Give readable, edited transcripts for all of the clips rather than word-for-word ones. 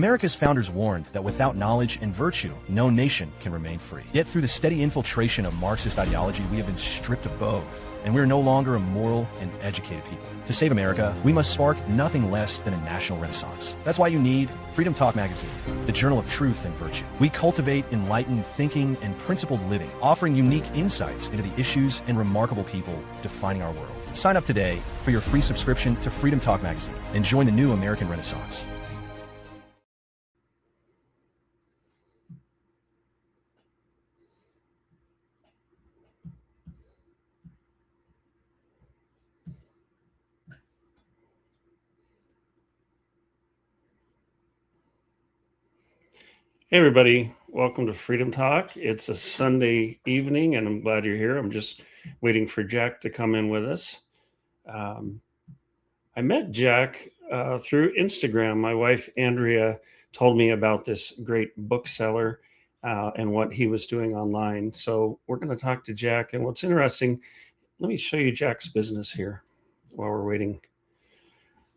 America's founders warned that without knowledge and virtue, no nation can remain free. Yet through the steady infiltration of Marxist ideology, we have been stripped of both, and we are no longer a moral and educated people. To save America, we must spark nothing less than a national renaissance. That's why you need Freedom Talk Magazine, the journal of truth and virtue. We cultivate enlightened thinking and principled living, offering unique insights into the issues and remarkable people defining our world. Sign up today for your free subscription to Freedom Talk Magazine and join the new American Renaissance. Hey everybody, welcome to Freedom Talk. It's a Sunday evening and I'm glad you're here. I'm just waiting for Jack to come in with us. I met Jack through Instagram. My wife, Andrea, told me about this great bookseller and what he was doing online. So we're going to talk to Jack. And what's interesting, let me show you Jack's business here while we're waiting.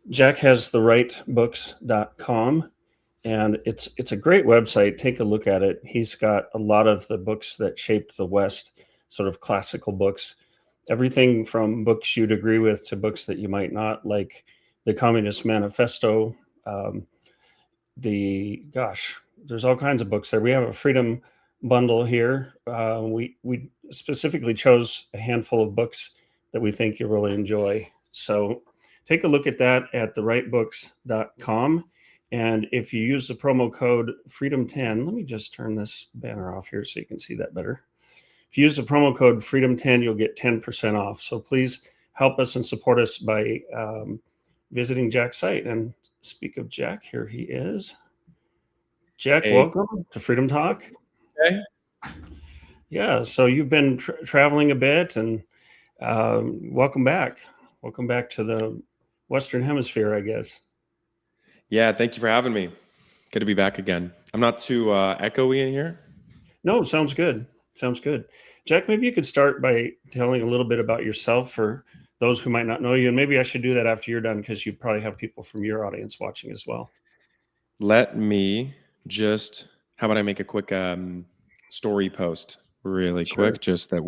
Jack has therightbooks.com. And it's a great website. Take a look at it. He's got a lot of the books that shaped the West, sort of classical books, everything from books you'd agree with to books that you might not, like the Communist Manifesto. There's all kinds of books there. We have a Freedom bundle here. We specifically chose a handful of books that we think you'll really enjoy. So take a look at that at therightbooks.com. And if you use the promo code FREEDOM10, let me just turn this banner off here so you can see that better. If you use the promo code FREEDOM10, you'll get 10% off. So please help us and support us by visiting Jack's site. And speak of Jack, here he is. Jack, hey. Welcome to Freedom Talk. Okay. Yeah, so you've been traveling a bit, and welcome back. Welcome back to the Western Hemisphere, I guess. Yeah, thank you for having me. Good to be back again. I'm not too echoey in here. No, sounds good. Sounds good. Jack, maybe you could start by telling a little bit about yourself for those who might not know you. And maybe I should do that after you're done because you probably have people from your audience watching as well. Let me just, how about I make a quick story post really quick, just that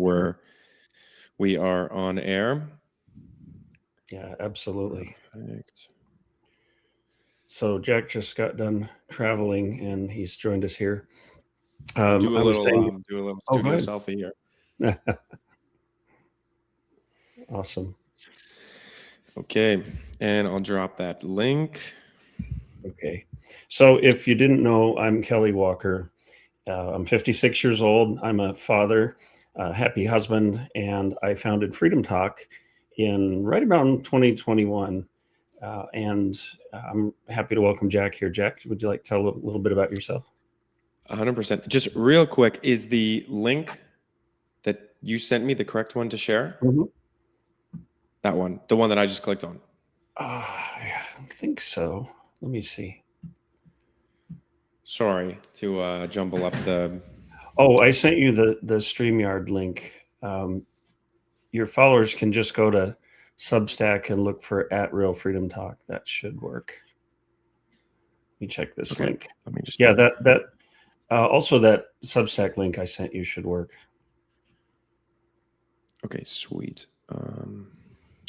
we are on air. Yeah, absolutely. Perfect. So Jack just got done traveling and he's joined us here. Do a little studio selfie here. Awesome. Okay, and I'll drop that link. Okay, so if you didn't know, I'm Kelly Walker. I'm 56 years old. I'm a father, a happy husband, and I founded Freedom Talk in right around 2021. And I'm happy to welcome Jack here. Jack, would you like to tell a little bit about yourself? 100%. Just real quick, is the link that you sent me the correct one to share? Mm-hmm. That one, the one that I just clicked on. I think so. Let me see. Sorry to jumble up the... Oh, I sent you the StreamYard link. Your followers can just go to Substack and look for @RealFreedomTalk. That should work. Let me check this link. Let me just... Yeah, that also that Substack link I sent you should work. Okay, sweet.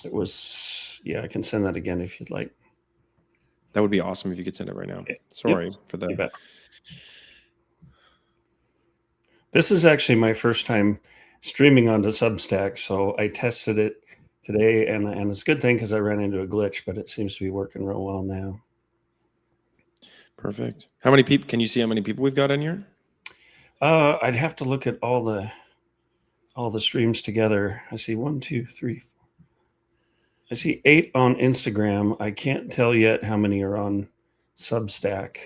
It was, yeah, I can send that again if you'd like. That would be awesome if you could send it right now. Sorry for the... You bet. This is actually my first time streaming onto Substack, so I tested it today, and it's a good thing because I ran into a glitch, but it seems to be working real well now. Perfect. How many people? Can you see how many people we've got in here? I'd have to look at all the streams together. I see 1, 2, 3, 4. I see 8 on Instagram. I can't tell yet how many are on Substack,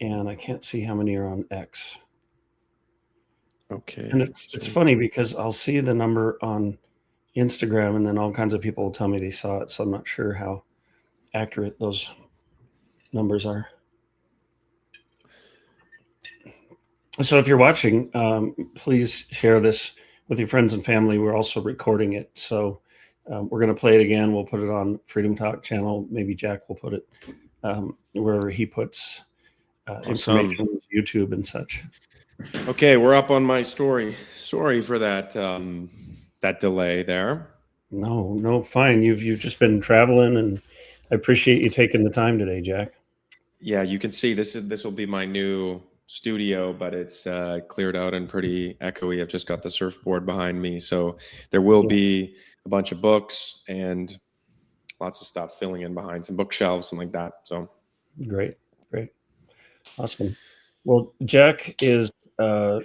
and I can't see how many are on X. Okay. And it's funny because I'll see the number on Instagram and then all kinds of people will tell me they saw it. So I'm not sure how accurate those numbers are. So if you're watching, please share this with your friends and family. We're also recording it. So we're going to play it again. We'll put it on Freedom Talk channel. Maybe Jack will put it wherever he puts Awesome. information with YouTube and such. Okay, we're up on my story. Sorry for that that delay there. No, fine. You've just been traveling, and I appreciate you taking the time today, Jack. Yeah, you can see this will be my new studio, but it's cleared out and pretty echoey. I've just got the surfboard behind me, so there will be a bunch of books and lots of stuff filling in behind some bookshelves and like that. So Great, awesome. Well, Jack, tell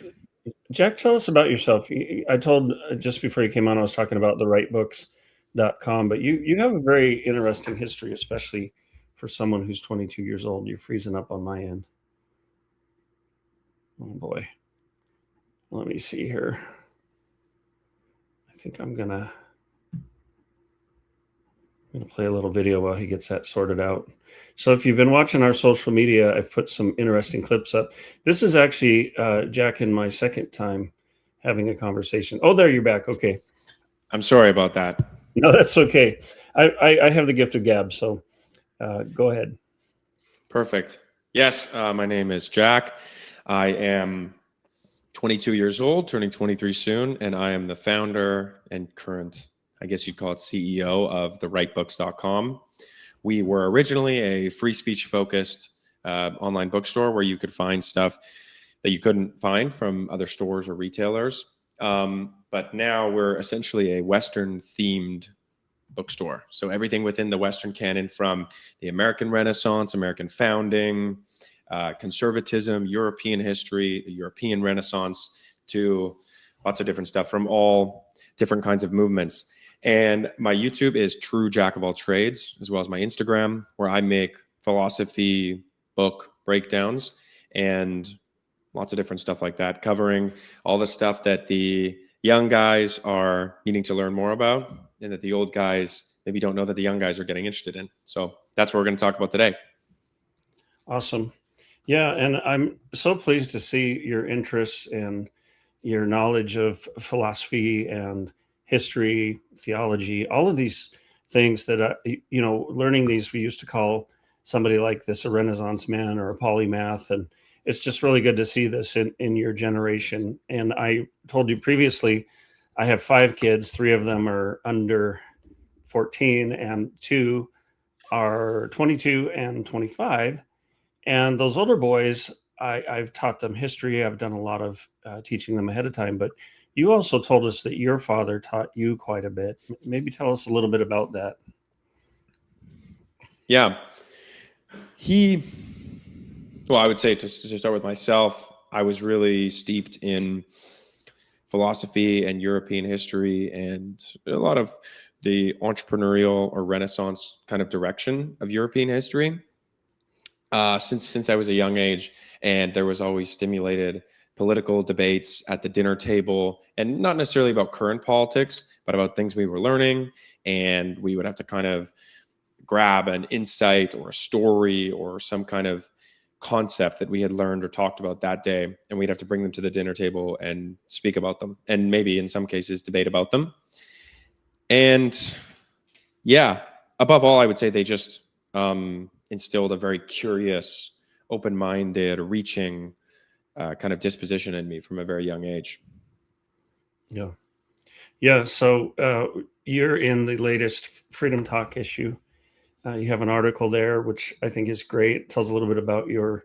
us about yourself. I told just before you came on, I was talking about the rightbooks.com, but you have a very interesting history, especially for someone who's 22 years old. You're freezing up on my end. Oh boy. Let me see here. I think I'm gonna play a little video while he gets that sorted out. So if you've been watching our social media, I've put some interesting clips up. This is actually Jack and my second time having a conversation. Oh, there, you're back. Okay. I'm sorry about that. No, that's okay. I have the gift of gab, so go ahead. Perfect. Yes, my name is Jack. I am 22 years old, turning 23 soon, and I am the founder and current, I guess you'd call it CEO of the rightbooks.com. We were originally a free speech focused online bookstore where you could find stuff that you couldn't find from other stores or retailers. But now we're essentially a Western themed bookstore. So everything within the Western canon, from the American Renaissance, American founding, conservatism, European history, the European Renaissance, to lots of different stuff from all different kinds of movements. And my YouTube is True Jack of All Trades, as well as my Instagram, where I make philosophy book breakdowns and lots of different stuff like that, covering all the stuff that the young guys are needing to learn more about and that the old guys maybe don't know that the young guys are getting interested in. So that's what we're going to talk about today. Awesome. Yeah, and I'm so pleased to see your interests and your knowledge of philosophy and history, theology, all of these things that, learning these, we used to call somebody like this a Renaissance man or a polymath. And it's just really good to see this in your generation. And I told you previously, I have 5 kids. 3 of them are under 14 and 2 are 22 and 25. And those older boys, I've taught them history. I've done a lot of teaching them ahead of time. But you also told us that your father taught you quite a bit. Maybe tell us a little bit about that. Yeah. I would say to start with myself, I was really steeped in philosophy and European history and a lot of the entrepreneurial or Renaissance kind of direction of European history. Since I was a young age, and there was always stimulated political debates at the dinner table, and not necessarily about current politics, but about things we were learning. And we would have to kind of grab an insight or a story or some kind of concept that we had learned or talked about that day, and we'd have to bring them to the dinner table and speak about them, and maybe in some cases debate about them. And yeah, above all, I would say they just instilled a very curious, open-minded, reaching kind of disposition in me from a very young age. Yeah. So you're in the latest Freedom Talk issue. You have an article there, which I think is great. It tells a little bit about your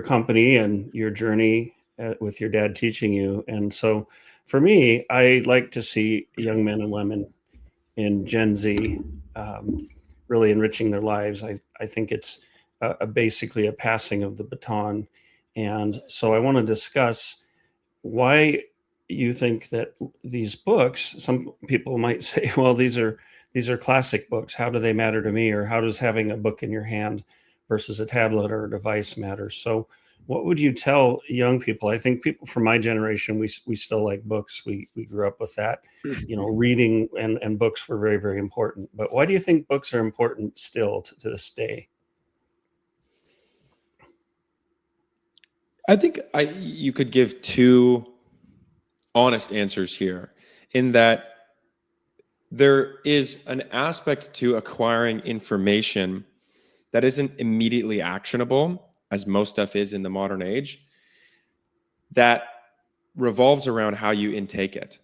company and your journey with your dad teaching you. And so for me, I like to see young men and women in Gen Z really enriching their lives. I think it's basically a passing of the baton. And so I want to discuss why you think that these books, some people might say, well, these are classic books. How do they matter to me? Or how does having a book in your hand versus a tablet or a device matter? So what would you tell young people? I think people from my generation, we still like books. We grew up with that, reading and books were very, very important. But why do you think books are important still to this day? I think you could give 2 honest answers here, in that there is an aspect to acquiring information that isn't immediately actionable, as most stuff is in the modern age, that revolves around how you intake it.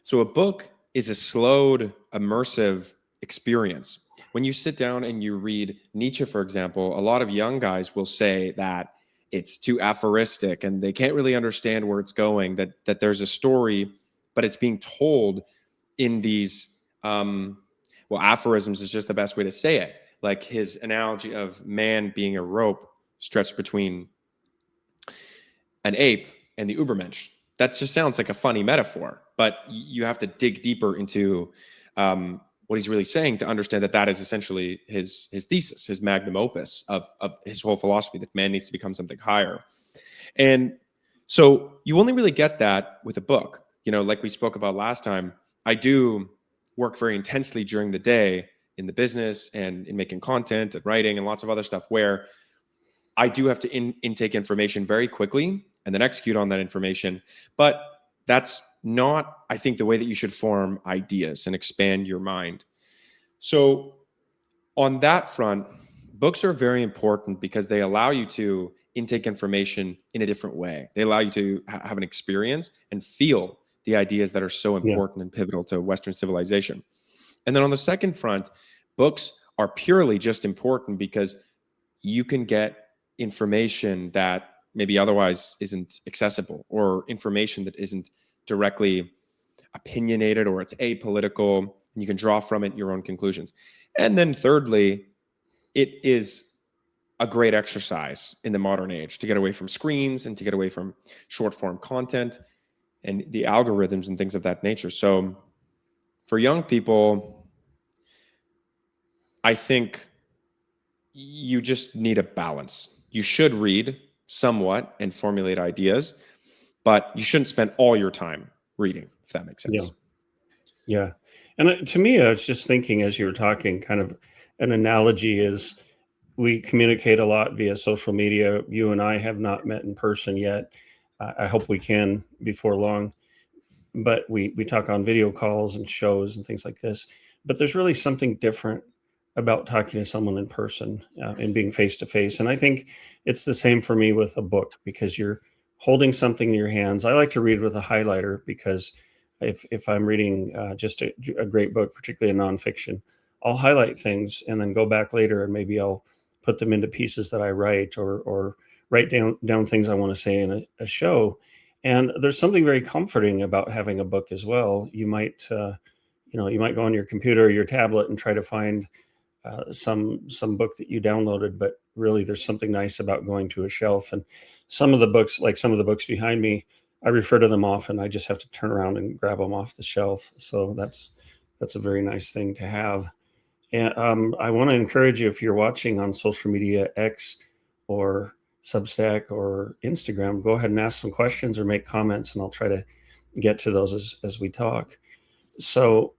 So a book is a slowed, immersive experience. When you sit down and you read Nietzsche, for example, a lot of young guys will say that it's too aphoristic and they can't really understand where it's going, that there's a story, but it's being told in these, aphorisms is just the best way to say it. Like his analogy of man being a rope stretched between an ape and the Ubermensch. That just sounds like a funny metaphor, but you have to dig deeper into what he's really saying to understand that that is essentially his thesis, his magnum opus of his whole philosophy, that man needs to become something higher. And so you only really get that with a book. You know, like we spoke about last time, I do work very intensely during the day in the business and in making content and writing and lots of other stuff where I do have to intake information very quickly and then execute on that information. But that's not, I think, the way that you should form ideas and expand your mind. So on that front, books are very important because they allow you to intake information in a different way. They allow you to have an experience and feel the ideas that are so important and pivotal to Western civilization. And then on the second front, books are purely just important because you can get information that maybe otherwise isn't accessible, or information that isn't directly opinionated, or it's apolitical, and you can draw from it your own conclusions. And then thirdly, it is a great exercise in the modern age to get away from screens and to get away from short form content and the algorithms and things of that nature. So for young people, I think you just need a balance. You should read somewhat and formulate ideas, but you shouldn't spend all your time reading, if that makes sense. Yeah. And to me, I was just thinking as you were talking, kind of an analogy is we communicate a lot via social media. You and I have not met in person yet. I hope we can before long, but we talk on video calls and shows and things like this. But there's really something different about talking to someone in person and being face to face. And I think it's the same for me with a book, because you're holding something in your hands. I like to read with a highlighter because if I'm reading just a great book, particularly a nonfiction, I'll highlight things and then go back later and maybe I'll put them into pieces that I write, or write down things I want to say in a show. And there's something very comforting about having a book as well. You might you might go on your computer or your tablet and try to find some book that you downloaded, but really there's something nice about going to a shelf. And some of the books, like some of the books behind me, I refer to them often. I just have to turn around and grab them off the shelf. So that's a very nice thing to have. And I want to encourage you, if you're watching on social media, X or Substack or Instagram, go ahead and ask some questions or make comments, and I'll try to get to those as we talk. So,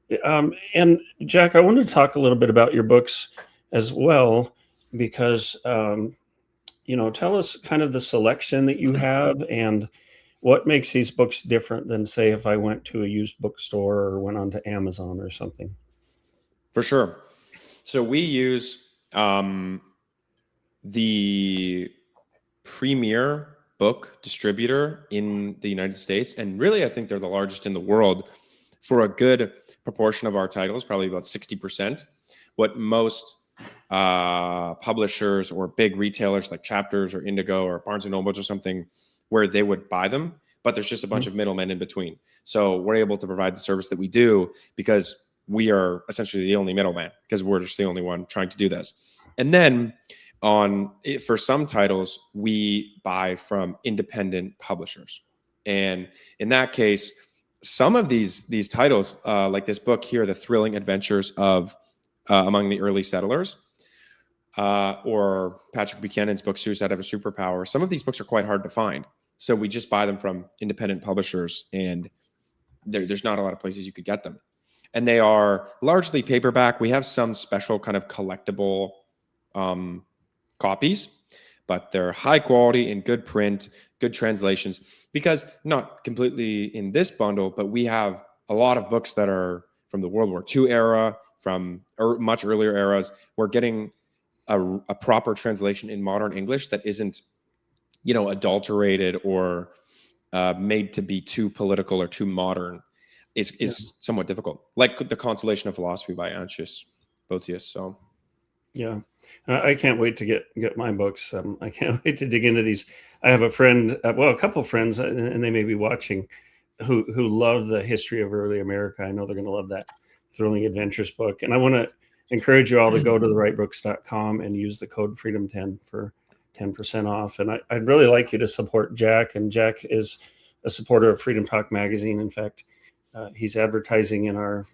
and Jack, I wanted to talk a little bit about your books as well, because, tell us kind of the selection that you have and what makes these books different than, say, if I went to a used bookstore or went onto Amazon or something. For sure. So we use the premier book distributor in the United States. And really, I think they're the largest in the world for a good proportion of our titles, probably about 60%. What most publishers or big retailers like Chapters or Indigo or Barnes & Noble or something, where they would buy them, but there's just a bunch of middlemen in between. So we're able to provide the service that we do because we are essentially the only middleman, because we're just the only one trying to do this. And then for some titles, we buy from independent publishers. And in that case, some of these titles, like this book here, The Thrilling Adventures of Among the Early Settlers, or Patrick Buchanan's book, Suicide of a Superpower, some of these books are quite hard to find. So we just buy them from independent publishers, and there's not a lot of places you could get them. And they are largely paperback. We have some special kind of collectible copies, but they're high quality in good print, good translations, because not completely in this bundle, but we have a lot of books that are from the World War II era, from much earlier eras. We're getting a proper translation in modern English that isn't, adulterated or made to be too political or too modern is somewhat difficult. Like The Consolation of Philosophy by Antius Boethius. So yeah, I can't wait to get my books. I can't wait to dig into these. I have a friend, a couple of friends, and they may be watching, who love the history of early America. I know they're going to love that Thrilling Adventures book. And I want to encourage you all to go to therightbooks.com and use the code Freedom10 for 10% off. And I'd really like you to support Jack. And Jack is a supporter of Freedom Talk Magazine. In fact, he's advertising in our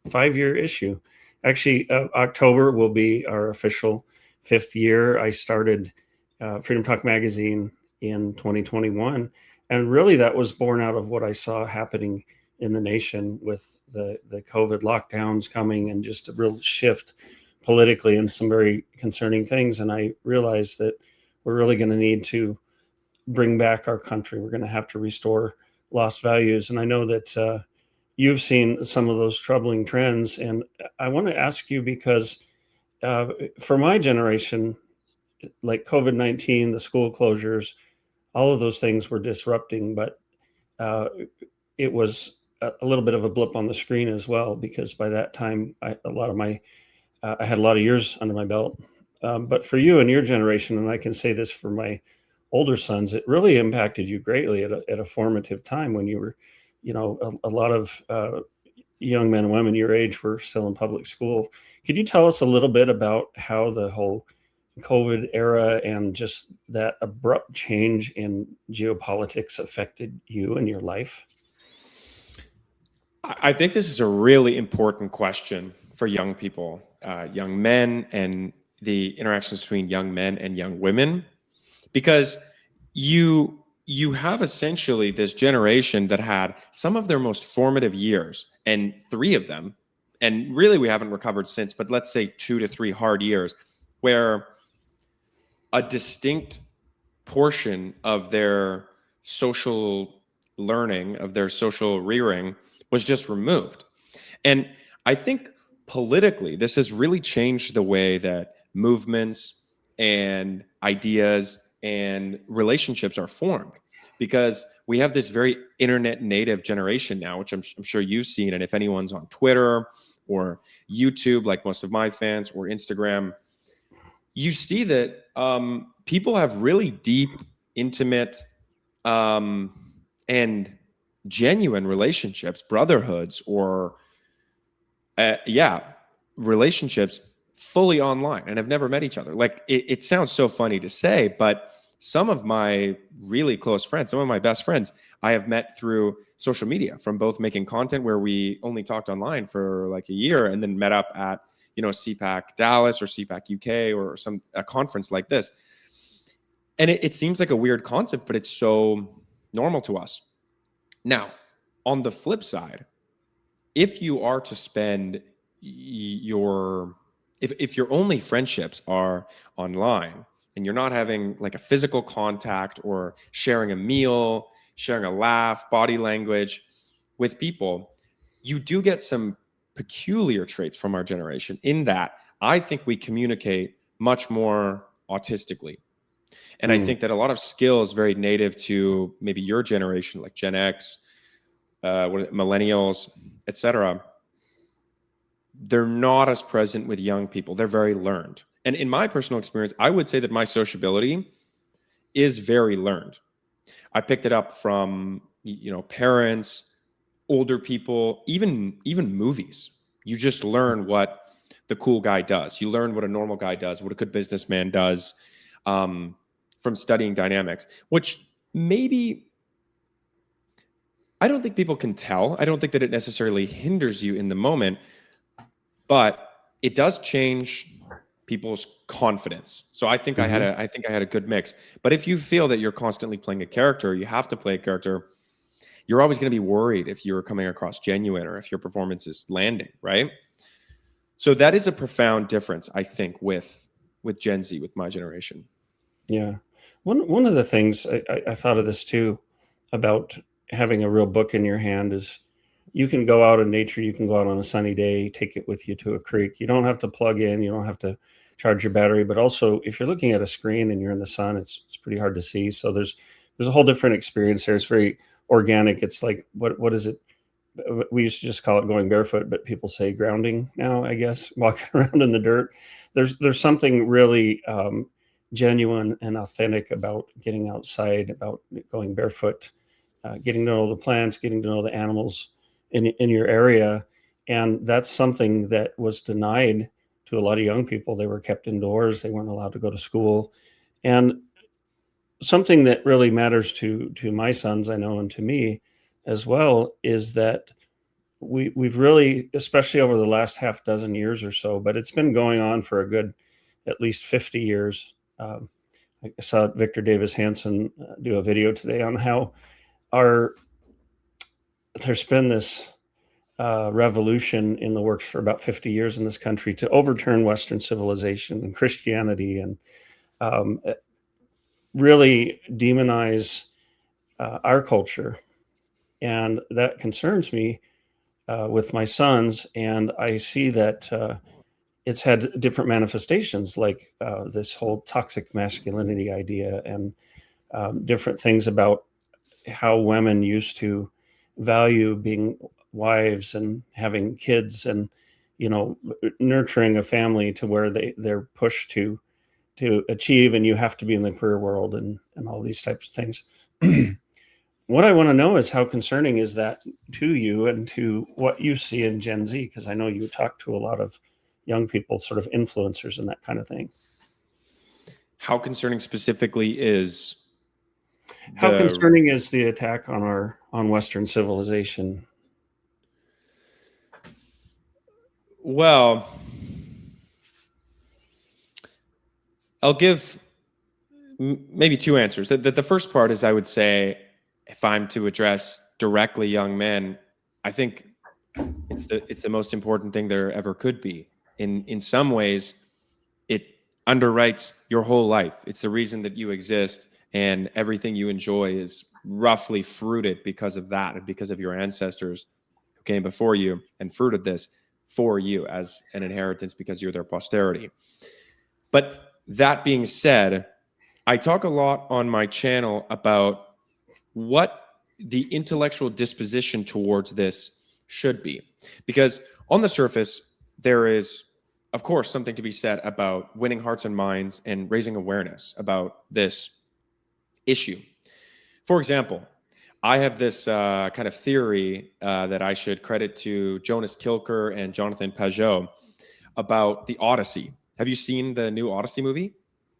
5-year issue. Actually, October will be our official 5th year. I started Freedom Talk Magazine in 2021. And really that was born out of what I saw happening in the nation with the COVID lockdowns coming and just a real shift politically and some very concerning things. And I realized that we're really going to need to bring back our country. We're going to have to restore lost values. And I know that you've seen some of those troubling trends. And I want to ask you, because for my generation, like COVID-19, the school closures, all of those things were disrupting, but it was a little bit of a blip on the screen as well, because by that time, I had a lot of years under my belt. But for you and your generation, and I can say this for my older sons, it really impacted you greatly at a formative time when you were, a lot of young men and women your age were still in public school. Could you tell us a little bit about how the whole COVID era and just that abrupt change in geopolitics affected you and your life? I think this is a really important question for young people, young men, and the interactions between young men and young women, because you have essentially this generation that had some of their most formative years, and 3 of them, and really we haven't recovered since, but let's say 2 to 3 hard years, where a distinct portion of their social learning, of their social rearing, was just removed. And I think politically, this has really changed the way that movements and ideas and relationships are formed, because we have this very internet native generation now, which I'm sure you've seen. And if anyone's on Twitter or YouTube, like most of my fans, or Instagram, you see that people have really deep, intimate, and genuine relationships, brotherhoods, or relationships fully online, and have never met each other. Like it sounds so funny to say, but some of my really close friends, some of my best friends, I have met through social media, from both making content where we only talked online for like a year and then met up at, CPAC Dallas or CPAC UK or a conference like this. And it seems like a weird concept, but it's so normal to us. Now, on the flip side, if you are to spend if your only friendships are online and you're not having like a physical contact or sharing a meal, sharing a laugh, body language with people, you do get some peculiar traits from our generation, in that I think we communicate much more autistically. And I think that a lot of skills very native to maybe your generation, like Gen X, millennials, etc., they're not as present with young people. They're very learned. And in my personal experience, I would say that my sociability is very learned. I picked it up from, parents, older people, even movies. You just learn what the cool guy does. You learn what a normal guy does, what a good businessman does, from studying dynamics, which maybe I don't think people can tell. I don't think that it necessarily hinders you in the moment, but it does change people's confidence. So I think I had a good mix. But if you feel that you're constantly playing a character, you have to play a character, you're always going to be worried if you're coming across genuine or if your performance is landing, right? So that is a profound difference, I think, with Gen Z, with my generation. Yeah. One of the things I thought of this too, about having a real book in your hand, is you can go out in nature, you can go out on a sunny day, take it with you to a creek. You don't have to plug in, you don't have to charge your battery. But also, if you're looking at a screen and you're in the sun, it's pretty hard to see. So there's a whole different experience there. It's very organic. It's like, what is it? We used to just call it going barefoot, but people say grounding now, I guess, walking around in the dirt. There's something really genuine and authentic about getting outside, about going barefoot, getting to know the plants, getting to know the animals in your area. And that's something that was denied to a lot of young people. They were kept indoors. They weren't allowed to go to school. And something that really matters to my sons, I know, and to me as well, is that we've really, especially over the last half dozen years or so, but it's been going on for a good at least 50 years. I saw Victor Davis Hanson do a video today on how there's been this revolution in the works for about 50 years in this country to overturn Western civilization and Christianity, and really demonize our culture. And that concerns me with my sons. And I see that it's had different manifestations, like this whole toxic masculinity idea, and different things about how women used to value being wives and having kids, and nurturing a family to where they're pushed to achieve, and you have to be in the career world and all these types of things. What I want to know is, how concerning is that to you and to what you see in Gen Z? Because I know you talk to a lot of young people, sort of influencers and that kind of thing. How concerning specifically is how concerning is the attack on Western civilization? Well, I'll give maybe two answers. The first part is, I would say, if I'm to address directly young men, I think it's the most important thing there ever could be. In some ways, it underwrites your whole life. It's the reason that you exist, and everything you enjoy is roughly fruited because of that, and because of your ancestors who came before you and fruited this for you as an inheritance, because you're their posterity. But that being said, I talk a lot on my channel about what the intellectual disposition towards this should be. Because on the surface, there is, of course, something to be said about winning hearts and minds and raising awareness about this issue. For example, I have this kind of theory that I should credit to Jonas Kilker and Jonathan Pageau about the Odyssey. Have you seen the new Odyssey movie?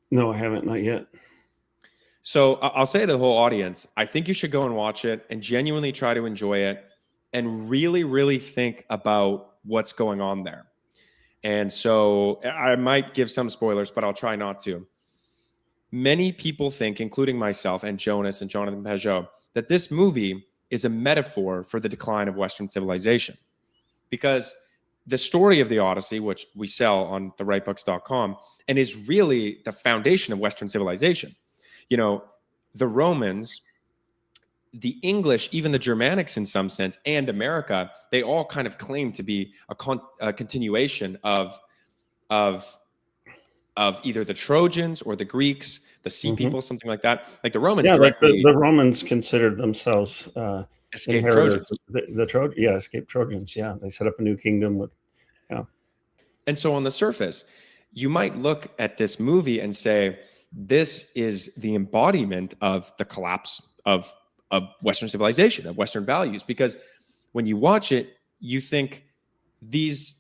No, I haven't, not yet. So I'll say to the whole audience, I think you should go and watch it and genuinely try to enjoy it, and really, really think about what's going on there. And so I might give some spoilers, but I'll try not to. Many people think, including myself and Jonas and Jonathan Pageau, that this movie is a metaphor for the decline of Western civilization. Because the story of the Odyssey, which we sell on therightbooks.com, and is really the foundation of Western civilization. The Romans, the English, even the Germanics in some sense, and America, they all kind of claim to be a continuation of either the Trojans or the Greeks, the sea people, something like that. Like the Romans, directly, like the Romans considered themselves escaped Trojans. Escaped Trojans. Yeah, they set up a new kingdom. And so on the surface, you might look at this movie and say, this is the embodiment of the collapse of Western civilization, of Western values. Because when you watch it, you think these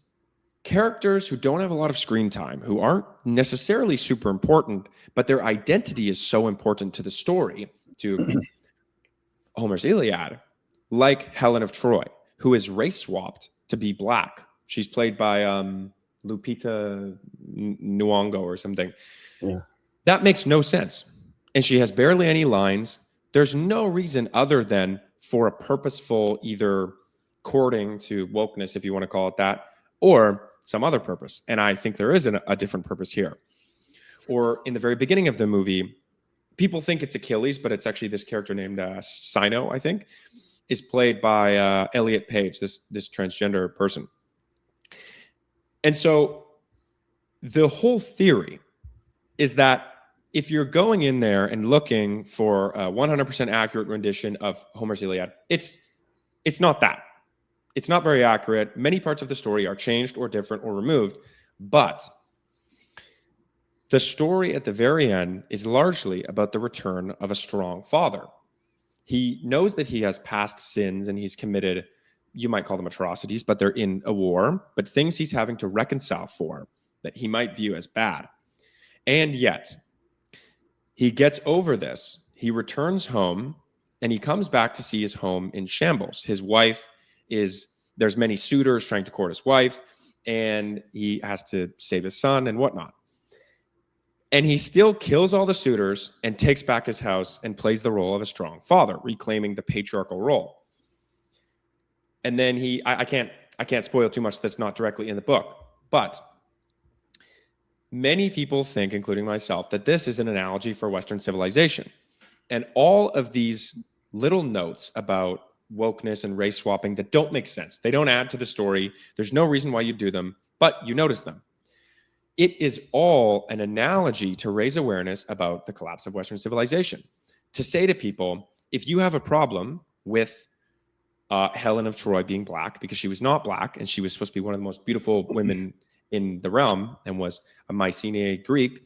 characters who don't have a lot of screen time, who aren't necessarily super important, but their identity is so important to the story, to Homer's Iliad, like Helen of Troy, who is race swapped to be black. She's played by Lupita Nyong'o or something. Yeah. That makes no sense. And she has barely any lines. There's no reason other than for a purposeful either courting to wokeness, if you want to call it that, or some other purpose. And I think there is a different purpose here. Or in the very beginning of the movie, people think it's Achilles, but it's actually this character named Sino, I think, is played by Elliot Page, this transgender person. And so the whole theory is that if you're going in there and looking for a 100% accurate rendition of Homer's Iliad, it's not that. It's not very accurate. Many parts of the story are changed or different or removed, but the story at the very end is largely about the return of a strong father. He knows that he has past sins and he's committed, you might call them atrocities, but they're in a war, but things he's having to reconcile for that he might view as bad. And yet, he gets over this. He returns home and he comes back to see his home in shambles. His wife there's many suitors trying to court his wife, and he has to save his son and whatnot. And he still kills all the suitors and takes back his house and plays the role of a strong father, reclaiming the patriarchal role. And then I can't spoil too much that's not directly in the book, but many people think, including myself, that this is an analogy for Western civilization. And all of these little notes about wokeness and race swapping that don't make sense, they don't add to the story. There's no reason why you do them, but you notice them. It is all an analogy to raise awareness about the collapse of Western civilization. To say to people, if you have a problem with Helen of Troy being black, because she was not black and she was supposed to be one of the most beautiful women in the realm and was a Mycenae Greek,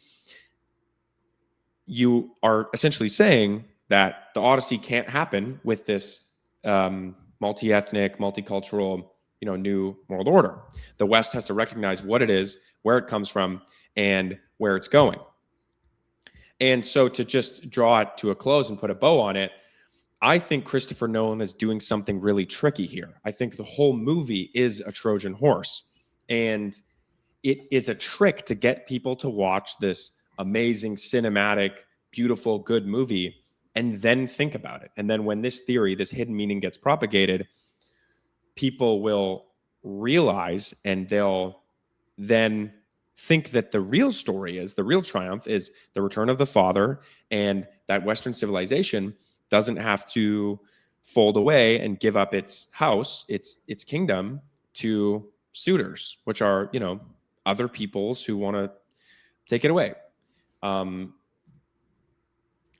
you are essentially saying that the Odyssey can't happen with this multi-ethnic, multicultural, new world order. The West has to recognize what it is, where it comes from, and where it's going. And so to just draw it to a close and put a bow on it, I think Christopher Nolan is doing something really tricky here. I think the whole movie is a Trojan horse, and it is a trick to get people to watch this amazing, cinematic, beautiful, good movie and then think about it. And then when this theory, this hidden meaning gets propagated, people will realize and they'll then think that the real triumph is the return of the father, and that Western civilization doesn't have to fold away and give up its house, its kingdom to suitors, which are, other peoples who want to take it away.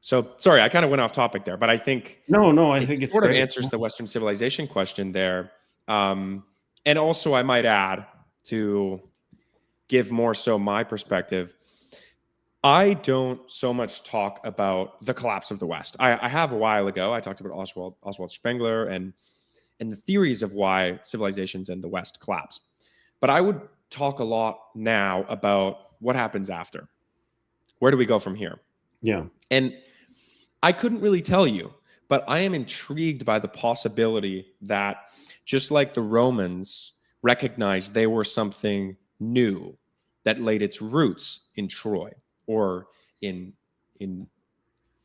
So sorry, I kind of went off topic there, but I think I think it sort of answers the Western civilization question there. And also I might add, to give more so my perspective, I don't so much talk about the collapse of the West. I have a while ago. I talked about Oswald Spengler and the theories of why civilizations in the West collapse. But I would talk a lot now about what happens after. Where do we go from here? Yeah. And I couldn't really tell you, but I am intrigued by the possibility that just like the Romans recognized they were something new that laid its roots in Troy or in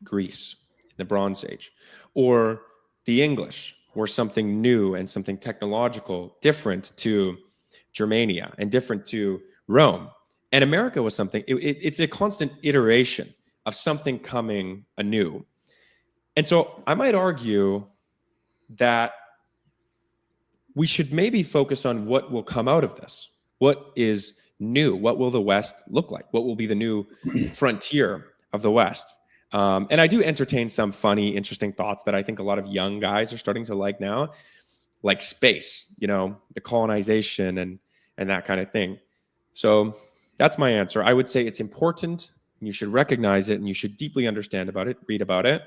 Greece in the Bronze Age, or the English were something new and something technological, different to Germania and different to Rome. And America was something, it's a constant iteration of something coming anew. And so I might argue that we should maybe focus on what will come out of this. What is new? What will the West look like? What will be the new frontier of the West? And I do entertain some funny, interesting thoughts that I think a lot of young guys are starting to like now, like space, the colonization and that kind of thing. So that's my answer. I would say it's important. You should recognize it and you should deeply understand about it, read about it.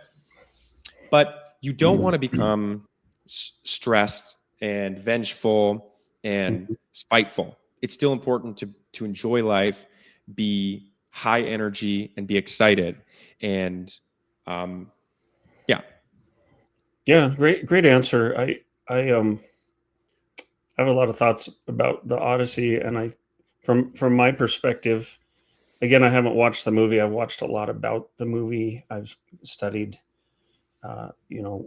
But you don't want to become stressed and vengeful and spiteful. It's still important to enjoy life, be high energy, and be excited. And yeah, great answer. I have a lot of thoughts about the Odyssey, and from my perspective, again, I haven't watched the movie. I've watched a lot about the movie. I've studied,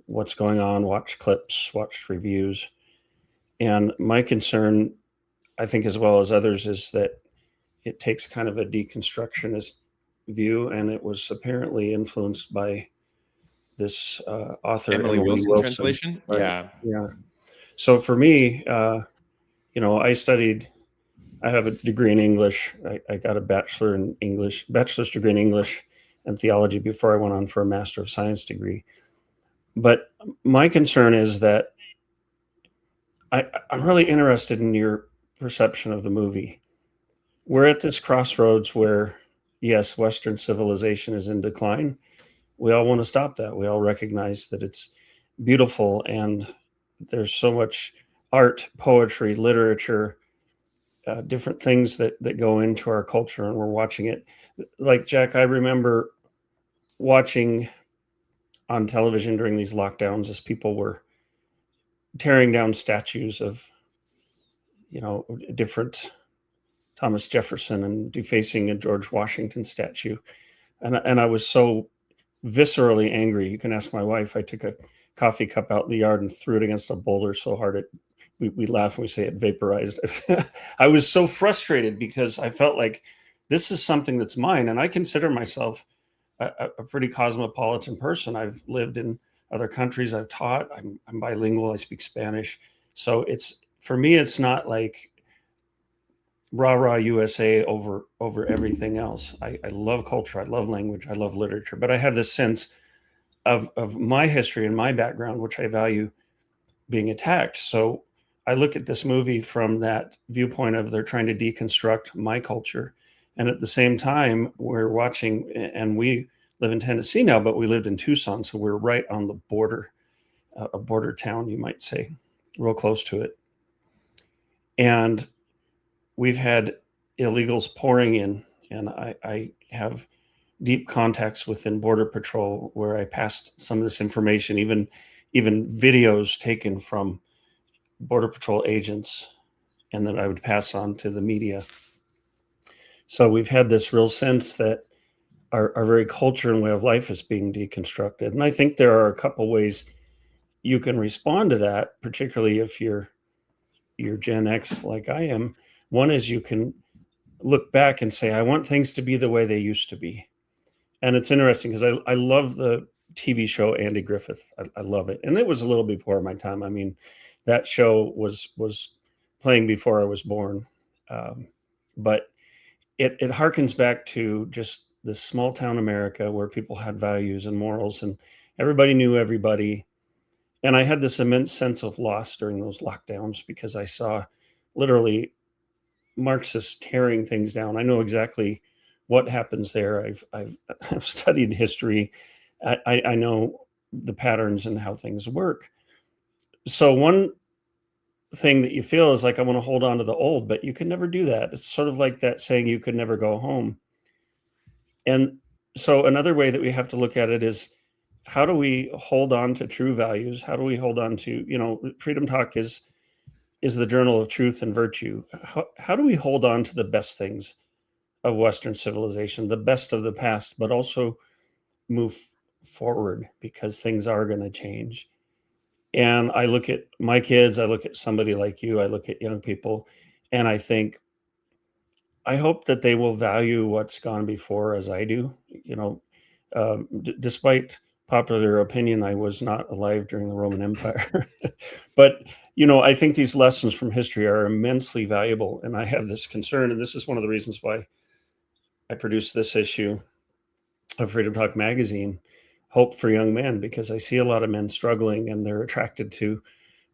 what's going on, watched clips, watched reviews. And my concern, I think, as well as others, is that it takes kind of a deconstructionist view, and it was apparently influenced by this author, Emily Wilson translation. Right? Yeah. So for me, I studied I have a degree in English. I got a bachelor's degree in English and theology before I went on for a Master of Science degree. But my concern is that I'm really interested in your perception of the movie. We're at this crossroads where, yes, Western civilization is in decline. We all want to stop that. We all recognize that it's beautiful and there's so much art, poetry, literature, different things that go into our culture, and we're watching it. Like, Jack, I remember watching on television during these lockdowns as people were tearing down statues of, different Thomas Jefferson and defacing a George Washington statue. And I was so viscerally angry. You can ask my wife. I took a coffee cup out in the yard and threw it against a boulder so hard we laugh and we say it vaporized. I was so frustrated because I felt like this is something that's mine. And I consider myself a pretty cosmopolitan person. I've lived in other countries. I've taught. I'm bilingual. I speak Spanish. So for me, it's not like rah rah USA over everything else. I love culture. I love language. I love literature. But I have this sense of my history and my background, which I value, being attacked. So I look at this movie from that viewpoint of they're trying to deconstruct my culture. And at the same time, we're watching, and we live in Tennessee now, but we lived in Tucson. So we're right on the border, a border town, you might say, real close to it. And we've had illegals pouring in, and I have deep contacts within Border Patrol where I passed some of this information, even videos taken from Border Patrol agents, and that I would pass on to the media. So we've had this real sense that our very culture and way of life is being deconstructed. And I think there are a couple ways you can respond to that, particularly if you're Gen X like I am. One is you can look back and say, I want things to be the way they used to be. And it's interesting because I love the TV show Andy Griffith. I love it. And it was a little before my time. I mean, that show was playing before I was born. But it harkens back to just this small town America where people had values and morals and everybody knew everybody. And I had this immense sense of loss during those lockdowns because I saw literally Marxists tearing things down. I know exactly what happens there. I've studied history. I know the patterns and how things work. So one thing that you feel is like, I want to hold on to the old, but you can never do that. It's sort of like that saying, you could never go home. And so another way that we have to look at it is, how do we hold on to true values? How do we hold on to, Freedom Talk is the journal of truth and virtue. How do we hold on to the best things of Western civilization, the best of the past, but also move forward because things are going to change? And I look at my kids, I look at somebody like you, I look at young people, and I think, I hope that they will value what's gone before as I do. Despite popular opinion, I was not alive during the Roman Empire. But, I think these lessons from history are immensely valuable. And I have this concern, and this is one of the reasons why I produced this issue of Freedom Talk magazine, Hope for Young Men, because I see a lot of men struggling and they're attracted to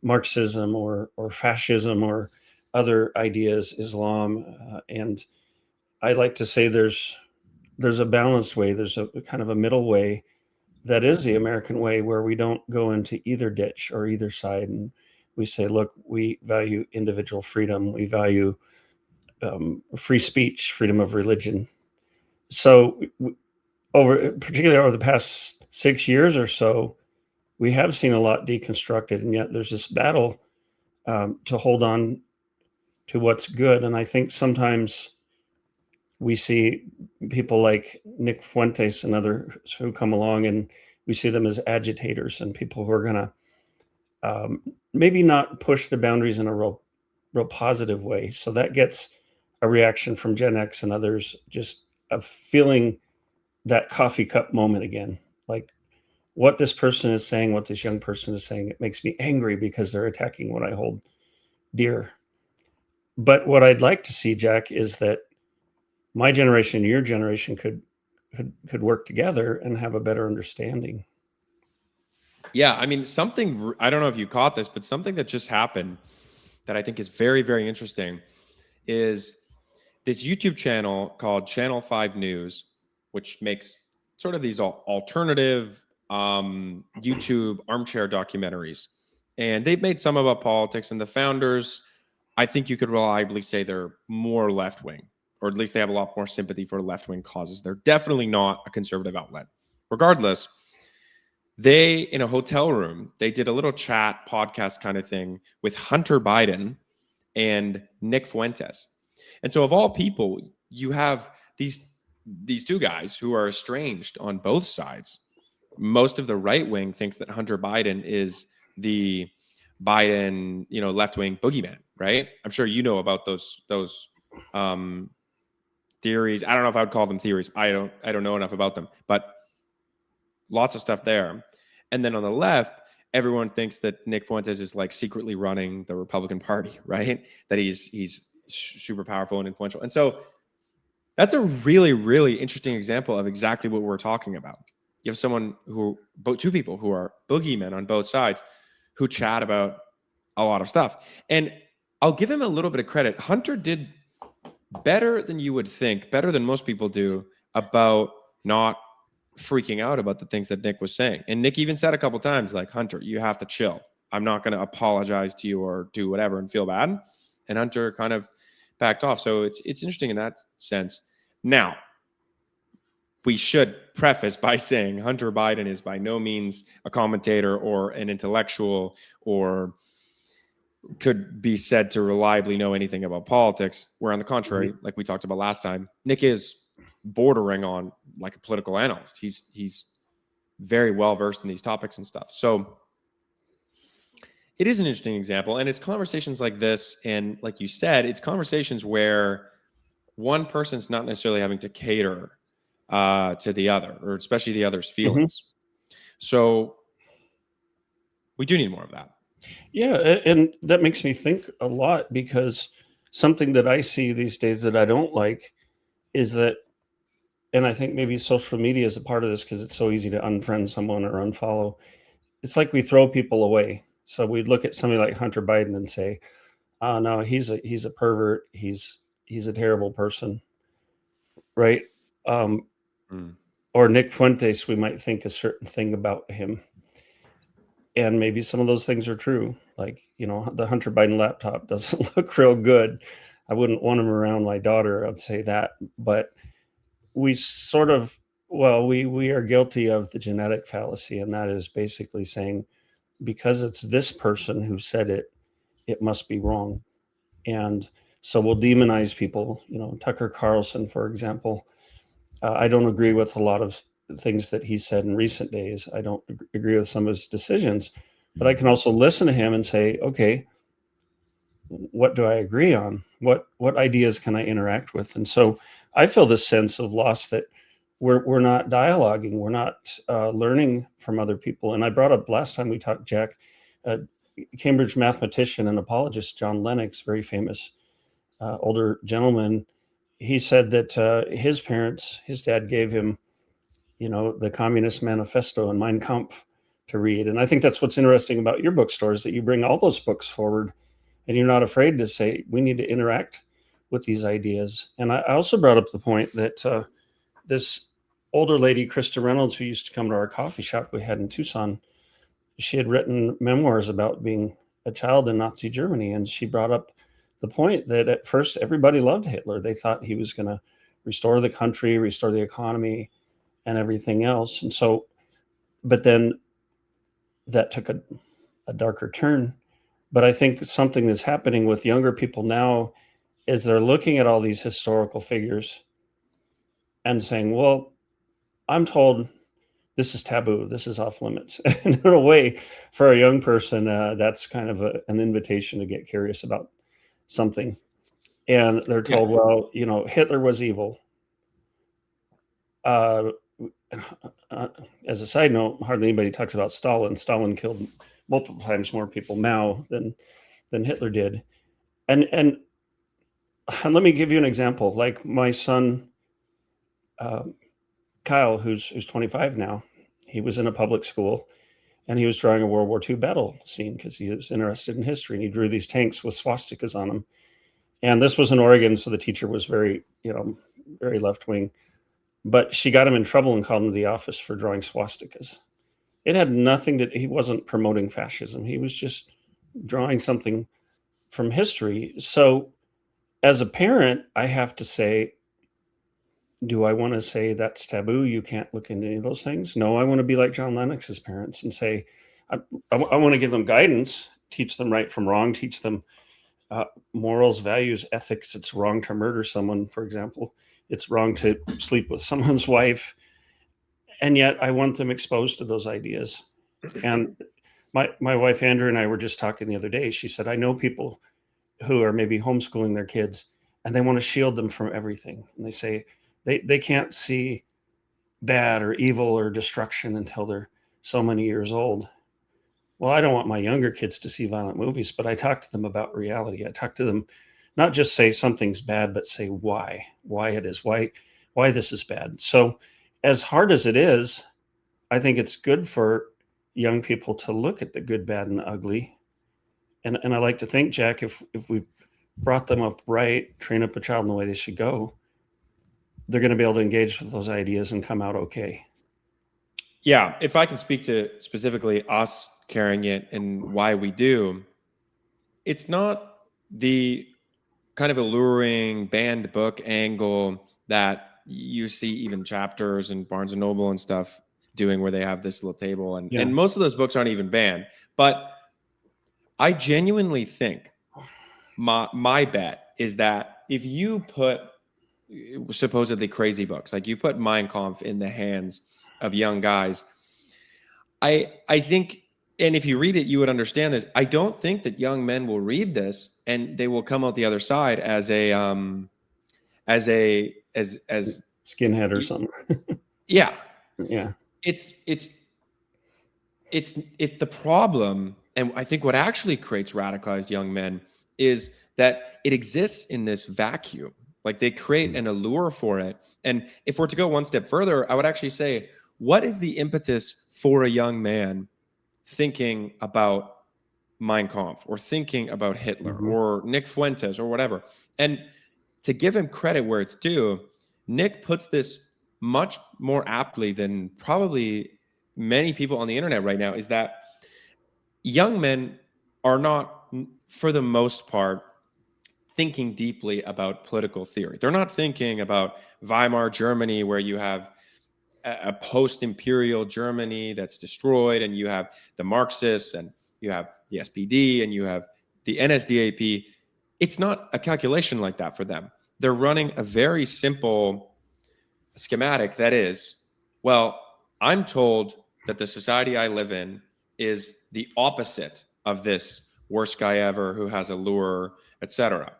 Marxism or fascism or other ideas, Islam. And I like to say there's a balanced way. There's a kind of a middle way that is the American way, where we don't go into either ditch or either side. And we say, look, we value individual freedom. We value free speech, freedom of religion. So particularly over the past 6 years or so, we have seen a lot deconstructed, and yet there's this battle to hold on to what's good. And I think sometimes we see people like Nick Fuentes and others who come along, and we see them as agitators and people who are going to maybe not push the boundaries in a real positive way. So that gets a reaction from Gen X and others, just of feeling that coffee cup moment again. Like, what this person is saying, what this young person is saying, it makes me angry because they're attacking what I hold dear. But what I'd like to see, Jack, is that my generation and your generation could work together and have a better understanding. Yeah, I mean, something, I don't know if you caught this, but something that just happened that I think is very, very interesting is this YouTube channel called Channel 5 News, which makes sort of these alternative YouTube armchair documentaries. And they've made some about politics, and the founders, I think you could reliably say they're more left-wing, or at least they have a lot more sympathy for left-wing causes. They're definitely not a conservative outlet. Regardless, they, in a hotel room, they did a little chat podcast kind of thing with Hunter Biden and Nick Fuentes. And so of all people, you have these two guys who are estranged on both sides. Most of the right wing thinks that Hunter Biden is the Biden, left-wing boogeyman, right? I'm sure you know about those theories. I don't know if I would call them theories. I don't know enough about them, but lots of stuff there. And then on the left, everyone thinks that Nick Fuentes is like secretly running the Republican Party, right? That he's super powerful and influential. And so that's a really, really interesting example of exactly what we're talking about. You have two people who are boogeymen on both sides who chat about a lot of stuff. And I'll give him a little bit of credit. Hunter did better than you would think, better than most people do, about not freaking out about the things that Nick was saying. And Nick even said a couple times, like, Hunter, you have to chill. I'm not going to apologize to you or do whatever and feel bad. And Hunter kind of backed off. So it's interesting in that sense. Now, we should preface by saying Hunter Biden is by no means a commentator or an intellectual or could be said to reliably know anything about politics, where on the contrary, like we talked about last time, Nick is bordering on like a political analyst. He's very well versed in these topics and stuff. So it is an interesting example. And it's conversations like this. And like you said, it's conversations where one person's not necessarily having to cater to the other, or especially the other's feelings. So we do need more of that. Yeah, and that makes me think a lot, because something that I see these days that I don't like is that, and I think maybe social media is a part of this because it's so easy to unfriend someone or unfollow. It's like we throw people away. So we'd look at somebody like Hunter Biden and say, "Oh no, he's a pervert. He's a terrible person," right? Or Nick Fuentes, we might think a certain thing about him. And maybe some of those things are true. Like, the Hunter Biden laptop doesn't look real good. I wouldn't want him around my daughter, I'd say that. But we sort of, we are guilty of the genetic fallacy. And that is basically saying, because it's this person who said it, it must be wrong. And so we'll demonize people. Tucker Carlson, for example. I don't agree with a lot of things that he said in recent days. I don't agree with some of his decisions, but I can also listen to him and say, okay, what do I agree on? What ideas can I interact with? And so I feel this sense of loss that we're not dialoguing, we're not learning from other people. And I brought up last time we talked, Jack, Cambridge mathematician and apologist John Lennox, very famous older gentleman. He said that his dad gave him the Communist Manifesto and Mein Kampf to read. And I think that's what's interesting about your bookstore, is that you bring all those books forward and you're not afraid to say, we need to interact with these ideas. And I also brought up the point that this older lady, Krista Reynolds, who used to come to our coffee shop we had in Tucson, she had written memoirs about being a child in Nazi Germany. And she brought up the point that at first everybody loved Hitler. They thought he was going to restore the country, restore the economy, and everything else. And so, but then that took a darker turn. But I think something that's happening with younger people now is they're looking at all these historical figures and saying, well, I'm told this is taboo, this is off limits. And in a way, for a young person, that's kind of an invitation to get curious about something. And they're told, well, Hitler was evil. As a side note, hardly anybody talks about Stalin. Stalin killed multiple times more people Mao than Hitler did. And let me give you an example. Like my son, Kyle, who's 25 now, he was in a public school and he was drawing a World War II battle scene because he was interested in history, and he drew these tanks with swastikas on them. And this was in Oregon, so the teacher was very, very left wing. But she got him in trouble and called him to the office for drawing swastikas. It had nothing to, he wasn't promoting fascism. He was just drawing something from history. So as a parent, I have to say, do I want to say that's taboo? You can't look into any of those things. No, I want to be like John Lennox's parents and say, I want to give them guidance, teach them right from wrong, teach them morals, values, ethics. It's wrong to murder someone, for example. It's wrong to sleep with someone's wife. And yet I want them exposed to those ideas. And my wife, Andrew, and I were just talking the other day. She said, I know people who are maybe homeschooling their kids and they want to shield them from everything. And they say they can't see bad or evil or destruction until they're so many years old. Well, I don't want my younger kids to see violent movies, but I talk to them about reality. I talk to them, not just say something's bad, but say why it is, why this is bad. So as hard as it is, I think it's good for young people to look at the good, bad, and the ugly. And I like to think, Jack, if we brought them up right, train up a child in the way they should go, they're going to be able to engage with those ideas and come out okay. Yeah, if I can speak to specifically us carrying it and why we do, it's not the kind of alluring banned book angle that you see even Chapters and Barnes and Noble and stuff doing, where they have this little table, and most of those books aren't even banned. But I genuinely think my bet is that if you put supposedly crazy books, like you put Mein Kampf in the hands of young guys, I think, and if you read it, you would understand this. I don't think that young men will read this and they will come out the other side as skinhead or something. Yeah. Yeah. It's the problem. And I think what actually creates radicalized young men is that it exists in this vacuum. Like they create an allure for it. And if we're to go one step further, I would actually say, what is the impetus for a young man thinking about Mein Kampf or thinking about Hitler or Nick Fuentes or whatever? And to give him credit where it's due, Nick puts this much more aptly than probably many people on the internet right now, is that young men are not, for the most part, thinking deeply about political theory. They're not thinking about Weimar Germany, where you have a post-imperial Germany that's destroyed, and you have the Marxists, and you have the SPD, and you have the NSDAP. It's not a calculation like that for them. They're running a very simple schematic that is, well, I'm told that the society I live in is the opposite of this worst guy ever who has a lure, etc.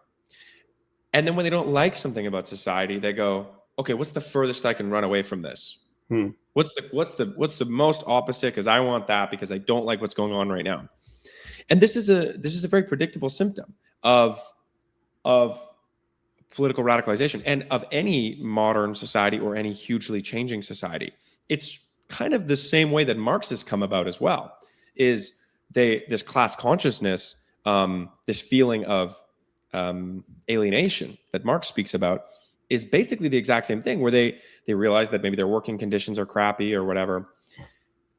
And then when they don't like something about society, they go, okay, what's the furthest I can run away from this? What's the most opposite? Because I want that, because I don't like what's going on right now. And this is a very predictable symptom of political radicalization and of any modern society or any hugely changing society. It's kind of the same way that Marxists come about as well, is this class consciousness, this feeling of alienation that Marx speaks about, is basically the exact same thing, where they realize that maybe their working conditions are crappy or whatever.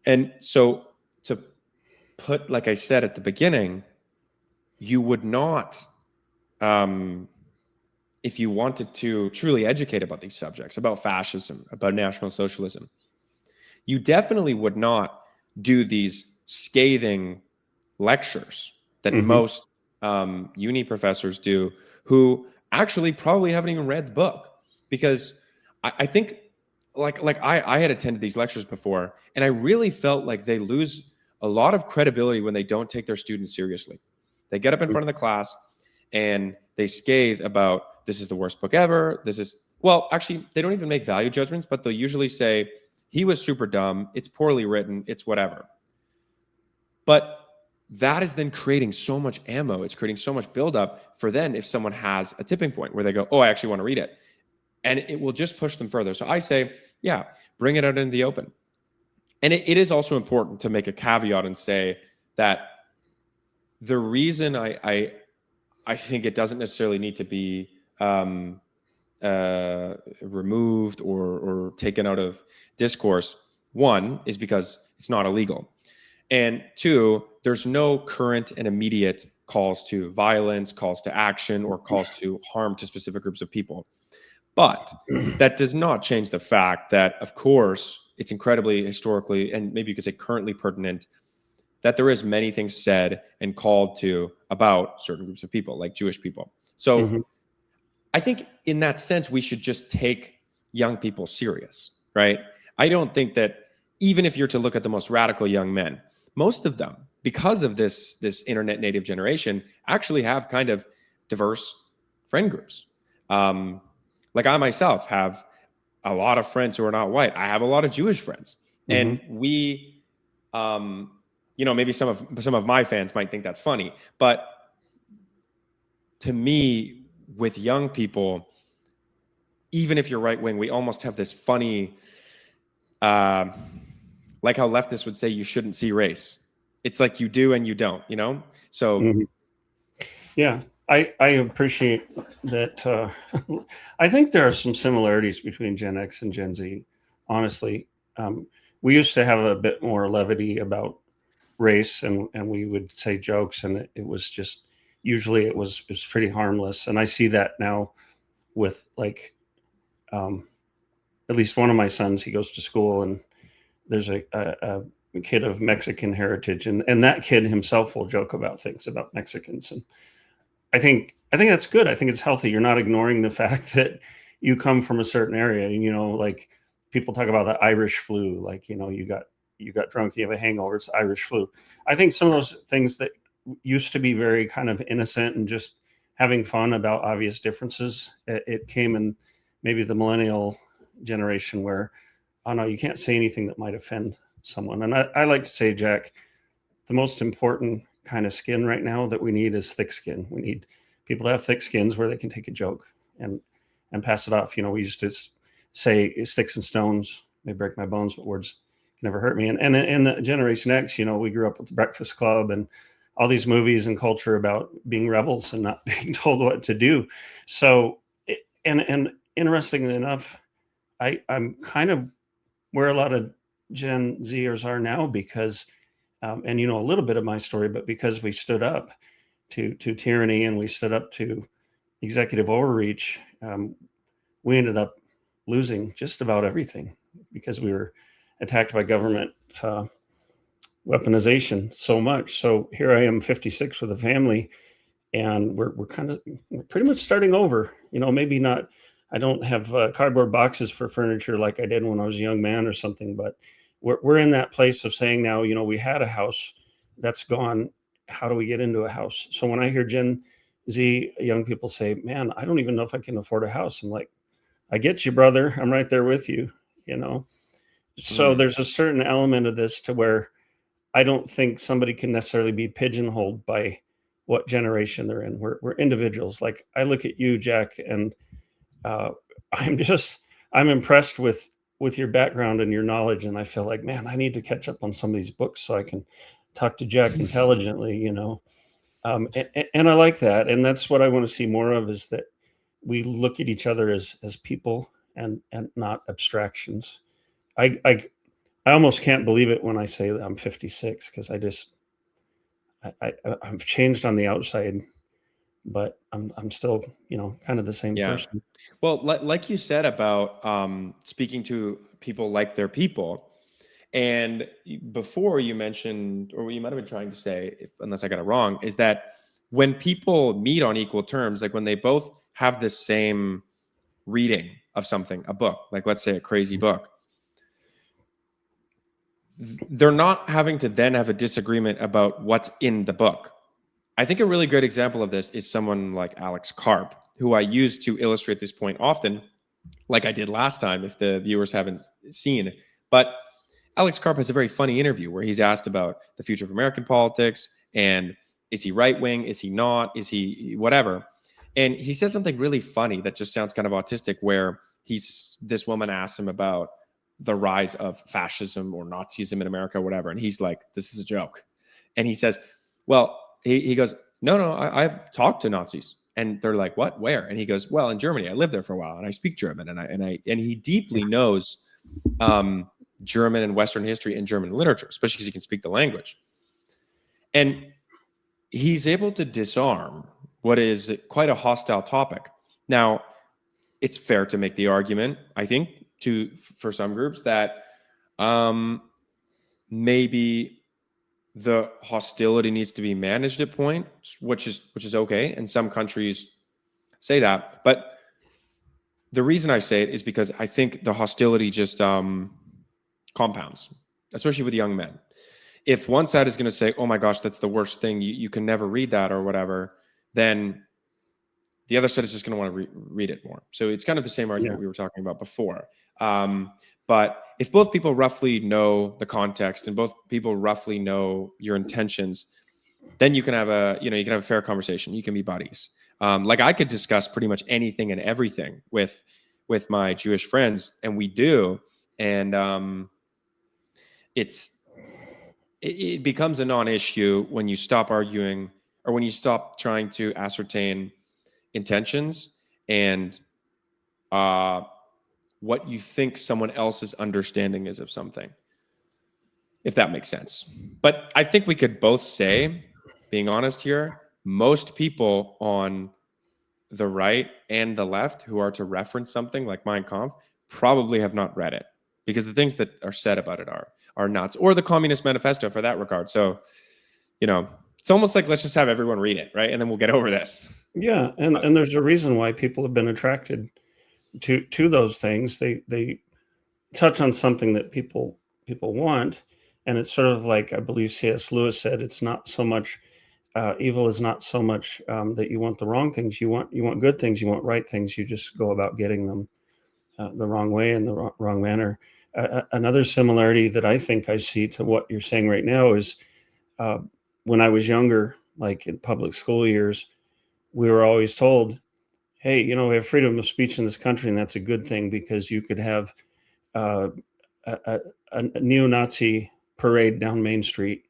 And so, to put, like I said at the beginning, you would not, if you wanted to truly educate about these subjects, about fascism, about National Socialism, you definitely would not do these scathing lectures that most uni professors do, who actually probably haven't even read the book. Because I think, like I had attended these lectures before, and I really felt like they lose a lot of credibility when they don't take their students seriously. They get up in front of the class and they scathe about, this is the worst book ever. Well, actually, they don't even make value judgments, but they'll usually say, he was super dumb, it's poorly written, it's whatever. But that is then creating so much ammo. It's creating so much buildup for then if someone has a tipping point where they go, oh, I actually want to read it. And it will just push them further. So I say, yeah, bring it out into the open. And it is also important to make a caveat and say that the reason I think it doesn't necessarily need to be removed or taken out of discourse, one, is because it's not illegal. And two, there's no current and immediate calls to violence, calls to action, or calls to harm to specific groups of people. But that does not change the fact that, of course, it's incredibly historically, and maybe you could say currently pertinent, that there is many things said and called to about certain groups of people, like Jewish people. So I think in that sense, we should just take young people serious, right? I don't think that even if you're to look at the most radical young men, most of them, because of this internet native generation, actually have kind of diverse friend groups. Like I myself have a lot of friends who are not white. I have a lot of Jewish friends, and we, maybe some of my fans might think that's funny, but to me, with young people, even if you're right wing, we almost have this funny, like how leftists would say you shouldn't see race. It's like you do and you don't, So yeah. I appreciate that. I think there are some similarities between Gen X and Gen Z. Honestly, we used to have a bit more levity about race, and we would say jokes, and it was just usually it was pretty harmless. And I see that now with like at least one of my sons. He goes to school, and there's a kid of Mexican heritage, and that kid himself will joke about things about Mexicans. And I think that's good. I think it's healthy. You're not ignoring the fact that you come from a certain area. Like people talk about the Irish flu, like, you got drunk, you have a hangover, it's Irish flu. I think some of those things that used to be very kind of innocent and just having fun about obvious differences, it came in maybe the millennial generation where, oh no, you can't say anything that might offend someone. And I like to say, Jack, the most important kind of skin right now that we need is thick skin. We need people to have thick skins where they can take a joke and pass it off. We used to say sticks and stones may break my bones, but words can never hurt me. And in the Generation X, we grew up with the Breakfast Club and all these movies and culture about being rebels and not being told what to do. So, and interestingly enough, I'm kind of where a lot of Gen Zers are now because and a little bit of my story, but because we stood up to tyranny and we stood up to executive overreach, we ended up losing just about everything because we were attacked by government weaponization so much. So here I am, 56 with a family, and we're pretty much starting over. Maybe not. I don't have cardboard boxes for furniture like I did when I was a young man or something, but we're in that place of saying now, we had a house that's gone. How do we get into a house? So when I hear Gen Z young people say, man, I don't even know if I can afford a house. I'm like, I get you, brother. I'm right there with you, So there's a certain element of this to where I don't think somebody can necessarily be pigeonholed by what generation they're in. We're individuals. Like I look at you, Jack, and I'm impressed with your background and your knowledge. And I feel like, man, I need to catch up on some of these books so I can talk to Jack intelligently, and I like that. And that's what I want to see more of, is that we look at each other as people and not abstractions. I almost can't believe it when I say that I'm 56, because I've changed on the outside, but I'm still, kind of the same person. Well, like you said about speaking to people like their people. And before you mentioned, or you might have been trying to say, unless I got it wrong, is that when people meet on equal terms, like when they both have the same reading of something, a book, like let's say a crazy book, they're not having to then have a disagreement about what's in the book. I think a really great example of this is someone like Alex Karp, who I use to illustrate this point often, like I did last time, if the viewers haven't seen. But Alex Karp has a very funny interview where he's asked about the future of American politics And is he right wing? Is he not? Is he whatever? And he says something really funny that just sounds kind of autistic, where this woman asks him about the rise of fascism or Nazism in America, or whatever. And he's like, this is a joke. And he says, well, he goes, no, I've talked to Nazis. And they're like, what, where? And he goes, well, in Germany, I lived there for a while and I speak German. And he deeply knows German and Western history and German literature, especially because he can speak the language. And he's able to disarm what is quite a hostile topic. Now, it's fair to make the argument, I think, for some groups that maybe the hostility needs to be managed at points, which is okay. And some countries say that. But the reason I say it is because I think the hostility just compounds, especially with young men. If one side is going to say, oh my gosh, that's the worst thing, you can never read that or whatever, then the other side is just going to want to read it more. So it's kind of the same argument we were talking about before. But if both people roughly know the context and both people roughly know your intentions, then you can have a fair conversation. You can be buddies. Like I could discuss pretty much anything and everything with my Jewish friends, and we do. And it becomes a non-issue when you stop arguing, or when you stop trying to ascertain intentions and what you think someone else's understanding is of something, if that makes sense. But I think we could both say, being honest here, most people on the right and the left who are to reference something like Mein Kampf probably have not read it, because the things that are said about it are nuts, or the Communist Manifesto for that regard. So, it's almost like, let's just have everyone read it, right? And then we'll get over this. Yeah. And there's a reason why people have been attracted to those things. They touch on something that people want. And it's sort of like, I believe C.S. Lewis said, it's not so much, evil is not so much that you want the wrong things. You want good things. You want right things. You just go about getting them the wrong way in the wrong manner. Another similarity that I think I see to what you're saying right now is when I was younger, like in public school years, we were always told, hey, we have freedom of speech in this country, and that's a good thing, because you could have a neo-Nazi parade down Main Street.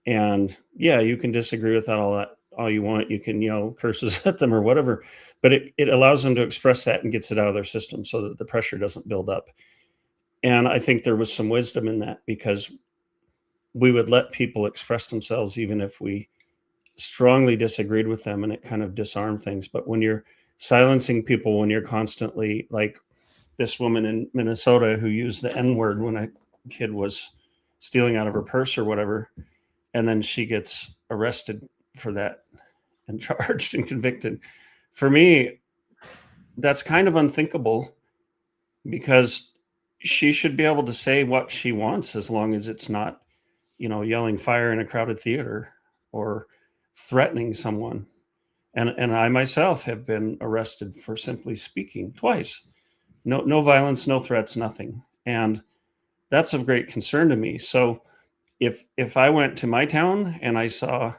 And yeah, you can disagree with that all you want. You can yell curses at them or whatever, but it allows them to express that and gets it out of their system so that the pressure doesn't build up. And I think there was some wisdom in that, because we would let people express themselves even if we strongly disagreed with them, and it kind of disarmed things. But when you're silencing people, when you're constantly, like this woman in Minnesota who used the N-word when a kid was stealing out of her purse or whatever, and then she gets arrested for that and charged and convicted. For me, that's kind of unthinkable, because she should be able to say what she wants, as long as it's not, yelling fire in a crowded theater or threatening someone. And I myself have been arrested for simply speaking twice. No violence, no threats, nothing. And that's of great concern to me. So if I went to my town and I saw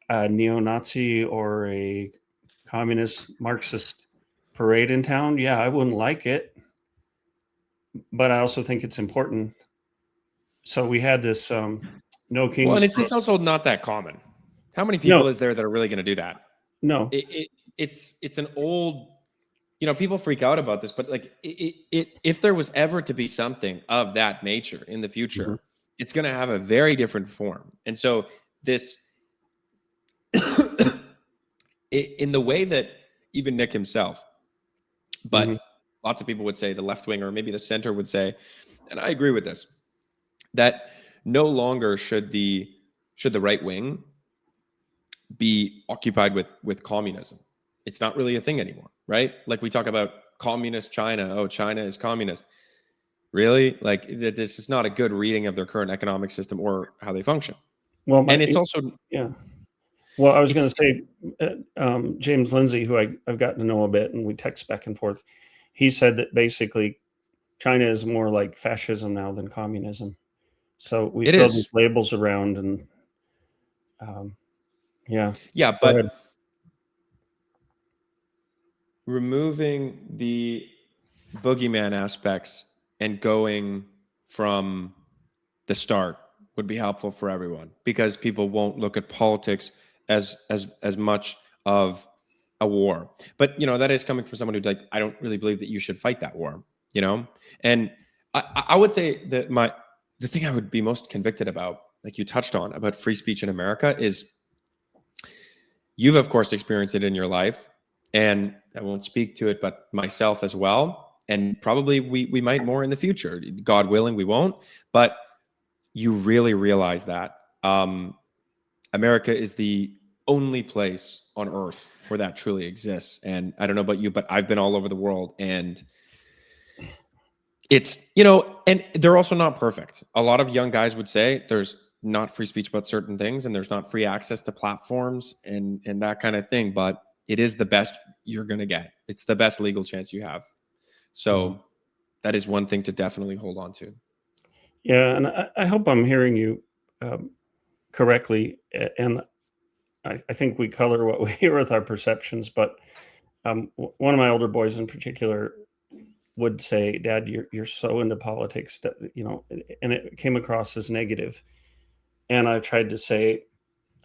a neo-Nazi or a communist Marxist parade in town, yeah, I wouldn't like it. But I also think it's important. So we had this No Kings. Well, and it's just also not that common. How many people is there that are really going to do that? No. It's an old, people freak out about this, but like if there was ever to be something of that nature in the future, it's going to have a very different form. And so this, in the way that even Nick himself, but lots of people would say, the left wing or maybe the center would say, and I agree with this, that no longer should the right wing be occupied with communism. It's not really a thing anymore, right? Like we talk about communist China. Oh, China is communist. Really? Like this is not a good reading of their current economic system or how they function. Well, and it's also Well, I was going to say, James Lindsay, who I've gotten to know a bit, and we text back and forth. He said that basically China is more like fascism now than communism. So we throw these labels around, and Yeah. Yeah, Go but ahead. removing the boogeyman aspects and going from the start would be helpful for everyone, because people won't look at politics as much of a war. But that is coming from someone who, like, I don't really believe that you should fight that war. And I would say that the thing I would be most convicted about, like you touched on, about free speech in America, is you've of course experienced it in your life, and I won't speak to it, but myself as well, and probably we might more in the future. God willing, we won't. But you really realize that America is the only place on earth where that truly exists. And I don't know about you, but I've been all over the world, and it's, and they're also not perfect. A lot of young guys would say there's not free speech about certain things, and there's not free access to platforms and that kind of thing, but it is the best you're going to get. It's the best legal chance you have. So that is one thing to definitely hold on to. Yeah. And I hope I'm hearing you correctly. And I think we color what we hear with our perceptions, but one of my older boys in particular would say, "Dad, you're so into politics that," and it came across as negative. And I tried to say,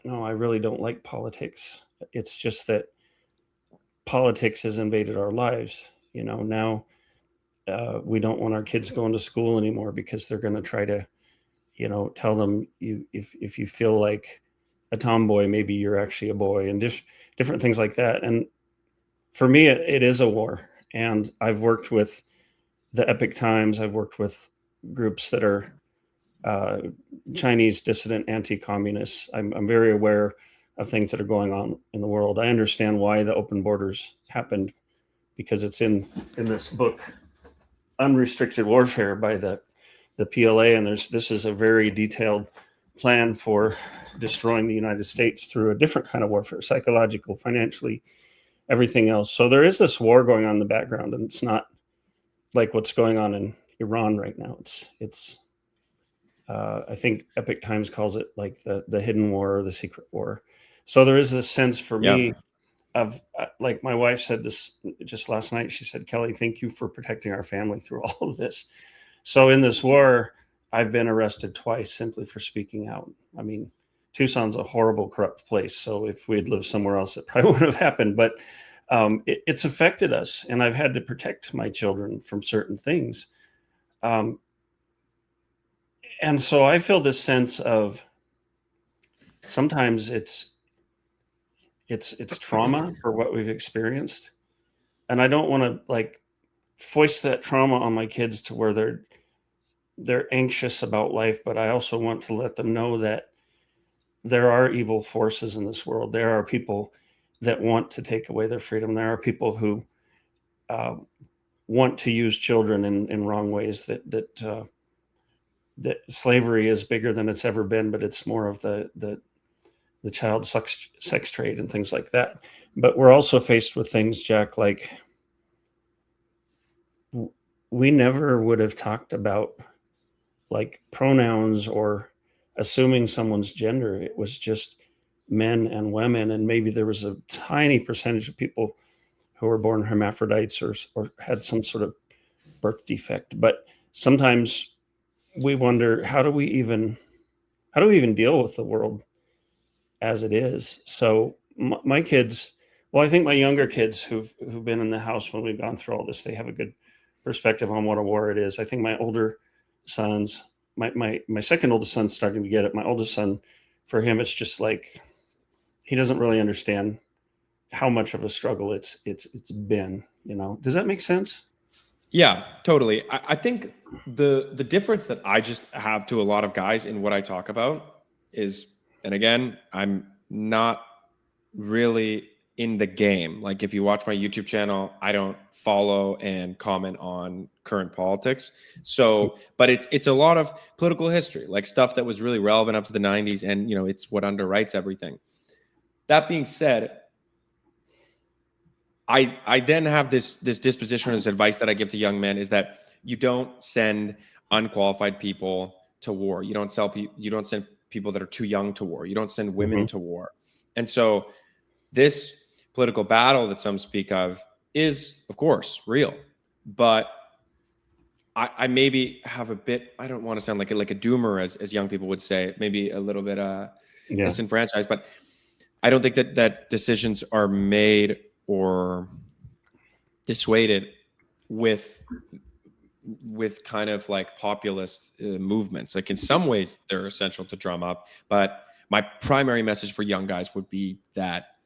"No, I really don't like politics. It's just that politics has invaded our lives. Now we don't want our kids going to school anymore because they're going to try to, tell them if you feel like a tomboy, maybe you're actually a boy," and just different things like that. And for me, it is a war. And I've worked with the Epic Times. I've worked with groups that are Chinese dissident anti-communists. I'm very aware of things that are going on in the world. I understand why the open borders happened, because it's in this book, Unrestricted Warfare, by the PLA. And this is a very detailed plan for destroying the United States through a different kind of warfare, psychological, financially, everything else. So there is this war going on in the background, and it's not like what's going on in Iran right now. It's I think Epic Times calls it like the hidden war or the secret war. So there is this sense for me of, like my wife said this just last night. She said, "Kelly, thank you for protecting our family through all of this." So in this war, I've been arrested twice simply for speaking out. I mean, Tucson's a horrible, corrupt place. So if we had lived somewhere else, it probably wouldn't have happened. But it's affected us, and I've had to protect my children from certain things. And so I feel this sense of sometimes it's trauma for what we've experienced. And I don't want to like foist that trauma on my kids to where they're anxious about life, but I also want to let them know that there are evil forces in this world. There are people that want to take away their freedom. There are people who want to use children in wrong ways, that slavery is bigger than it's ever been, but it's more of the child sex trade and things like that. But we're also faced with things, Jack, like we never would have talked about like pronouns or assuming someone's gender. It was just men and women, and maybe there was a tiny percentage of people who were born hermaphrodites or had some sort of birth defect. But sometimes we wonder, how do we even deal with the world as it is? So my kids, well, I think my younger kids who've been in the house when we've gone through all this, they have a good perspective on what a war it is. I think my older sons, my second oldest son's starting to get it. My oldest son, for him, it's just like he doesn't really understand how much of a struggle it's been. Does that make sense? Yeah, totally. I think the difference that I just have to a lot of guys in what I talk about is, and again, I'm not really in the game. Like if you watch my YouTube channel, I don't follow and comment on current politics. So, but it's a lot of political history, like stuff that was really relevant up to the 90s, and it's what underwrites everything. That being said, I then have this disposition or this advice that I give to young men is that you don't send unqualified people to war. You don't send people that are too young to war. You don't send women to war. And so this political battle that some speak of is, of course, real. But I maybe have a bit, I don't want to sound like a doomer, as young people would say, maybe a little bit disenfranchised, but I don't think that decisions are made or dissuaded with kind of like populist movements. Like in some ways they're essential to drum up, but my primary message for young guys would be that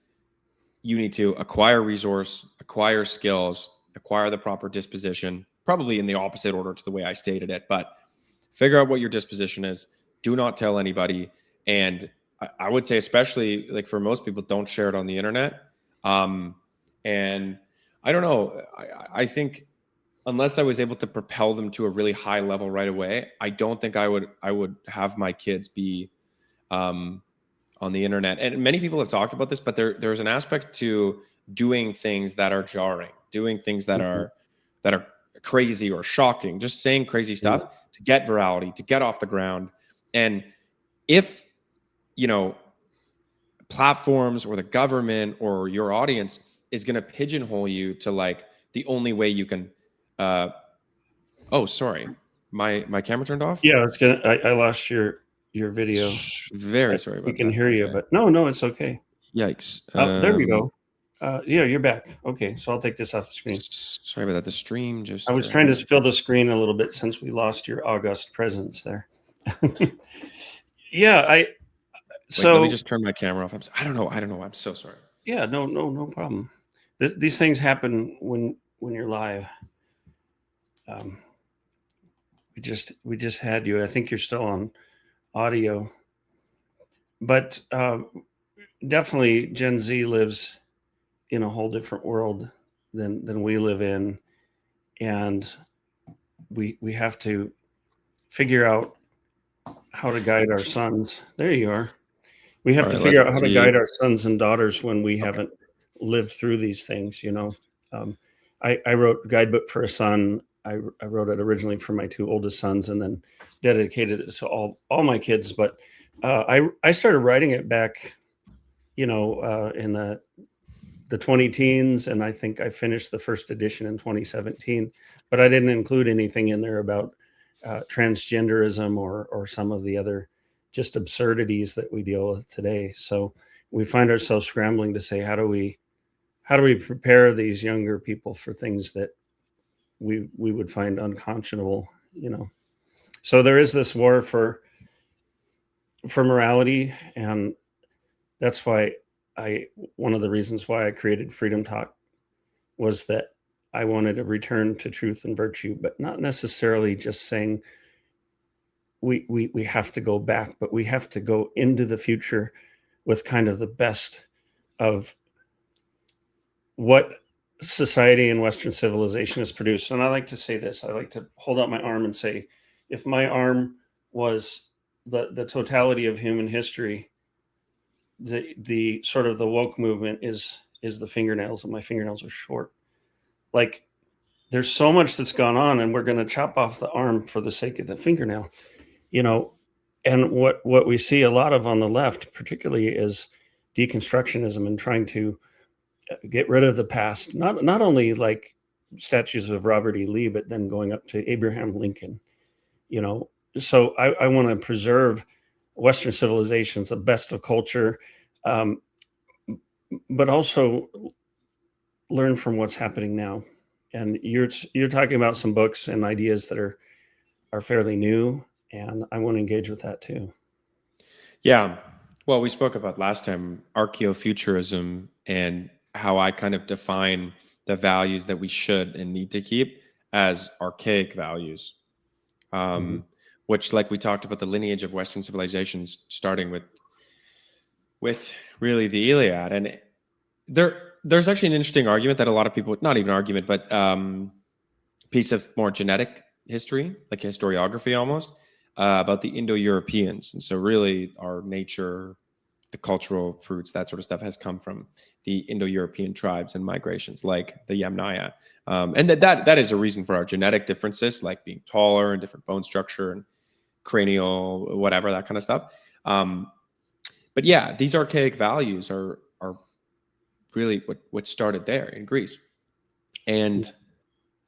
you need to acquire resource, acquire skills, acquire the proper disposition, probably in the opposite order to the way I stated it, but figure out what your disposition is. Do not tell anybody. And I would say, especially like for most people, don't share it on the internet. And I don't know. I think unless I was able to propel them to a really high level right away, I don't think I would have my kids be on the internet. And many people have talked about this, but there's an aspect to doing things that are jarring, doing things that are crazy or shocking, just saying crazy stuff to get virality, to get off the ground. And if, you know, platforms or the government or your audience is going to pigeonhole you to like the only way you can, oh, sorry, my camera turned off. Yeah, I lost your video. Very sorry about that. We can hear you, but no, it's okay. Yikes. There we go. Yeah, you're back. Okay, so I'll take this off the screen. Sorry about that. The stream just... I was trying to fill the screen a little bit since we lost your august presence there. Yeah, so let me just turn my camera off. I don't know. I'm so sorry. Yeah, no problem. These things happen when you're live. We just had you. I think you're still on audio, but definitely Gen Z lives in a whole different world than we live in, and we have to figure out how to guide our sons. There you are. We have to figure out how to guide our sons and daughters when we haven't lived through these things. You know, I wrote Guidebook for a Son. I wrote it originally for my two oldest sons, and then dedicated it to all my kids. But I started writing it back, you know, in the 20 teens, and I think I finished the first edition in 2017. But I didn't include anything in there about transgenderism or some of the other just absurdities that we deal with today. So we find ourselves scrambling to say, how do we prepare these younger people for things that we would find unconscionable, you know? So there is this war for morality, and that's why one of the reasons why I created Freedom Talk was that I wanted to return to truth and virtue, but not necessarily just saying we have to go back, but we have to go into the future with kind of the best of what society and Western civilization has produced. And I like to say this, I like to hold out my arm and say, if my arm was the totality of human history, the sort of the woke movement is the fingernails, and my fingernails are short. Like, there's so much that's gone on, and we're going to chop off the arm for the sake of the fingernail, you know. And what we see a lot of on the left, particularly, is deconstructionism and trying to get rid of the past. Not only like statues of Robert E. Lee, but then going up to Abraham Lincoln, you know. So I want to preserve Western civilizations, the best of culture, but also learn from what's happening now. And you're talking about some books and ideas that are fairly new, and I want to engage with that too. Yeah. Well, we spoke about last time archaeofuturism and how I kind of define the values that we should and need to keep as archaic values, which, like we talked about, the lineage of Western civilizations starting with really the Iliad. And there's actually an interesting argument that a lot of people, not even argument, but piece of more genetic history, like historiography almost, about the Indo-Europeans. And so really our nature, the cultural fruits, that sort of stuff has come from the Indo-European tribes and migrations like the Yamnaya. And that is a reason for our genetic differences, like being taller and different bone structure and cranial, whatever, that kind of stuff. But yeah, these archaic values are really what started there in Greece, and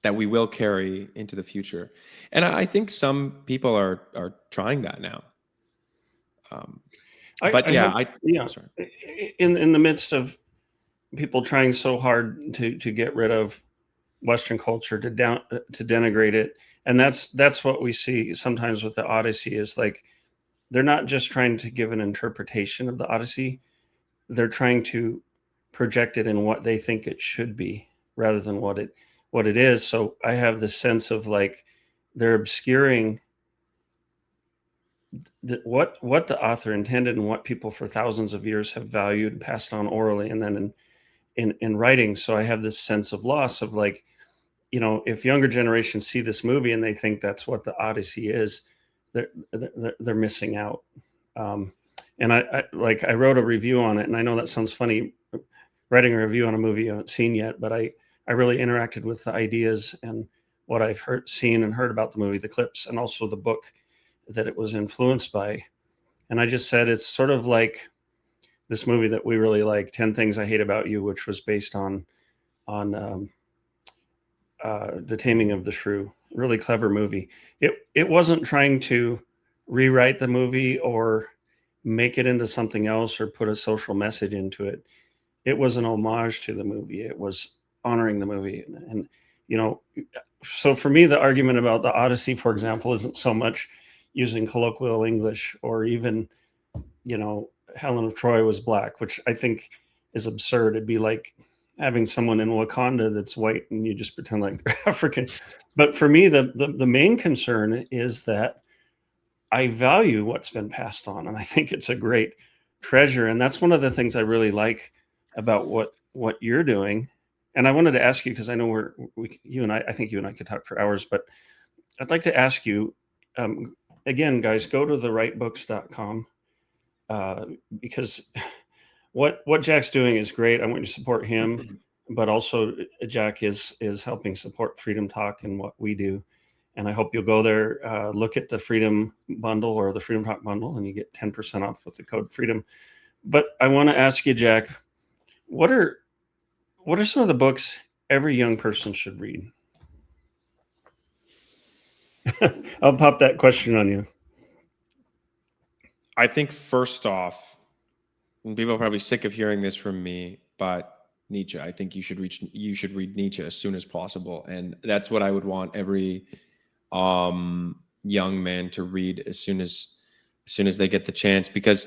that we will carry into the future. And I think some people are trying that now. Sorry. In the midst of people trying so hard to get rid of Western culture, to denigrate it, and that's what we see sometimes with the Odyssey, is like they're not just trying to give an interpretation of the Odyssey, they're trying to project it in what they think it should be rather than what it is. So I have this sense of like they're obscuring what the author intended and what people for thousands of years have valued and passed on orally and then in writing. So I have this sense of loss of like, if younger generations see this movie and they think that's what the Odyssey is, they're missing out. And I wrote a review on it, and I know that sounds funny, writing a review on a movie you haven't seen yet, but I really interacted with the ideas and what I've seen and heard about the movie, the clips, and also the book that it was influenced by. And I just said, it's sort of like this movie that we really like, 10 Things I Hate About You, which was based on The Taming of the Shrew. Really clever movie. It wasn't trying to rewrite the movie or make it into something else or put a social message into it. It was an homage to the movie. It was honoring the movie. And so for me, the argument about the Odyssey, for example, isn't so much using colloquial English or even, Helen of Troy was black, which I think is absurd. It'd be like having someone in Wakanda that's white and you just pretend like they're African. But for me, the main concern is that I value what's been passed on, and I think it's a great treasure. And that's one of the things I really like about what you're doing. And I wanted to ask you, because I know I think you and I could talk for hours, but I'd like to ask you, again, guys, go to therightbooks.com, because what Jack's doing is great. I want you to support him, but also Jack is helping support Freedom Talk and what we do. And I hope you'll go there, look at the Freedom Bundle or the Freedom Talk Bundle, and you get 10% off with the code FREEDOM. But I want to ask you, Jack, what are some of the books every young person should read? I'll pop that question on you. I think first off, and people are probably sick of hearing this from me, but Nietzsche. I think you should read Nietzsche as soon as possible, and that's what I would want every young man to read as soon as they get the chance, because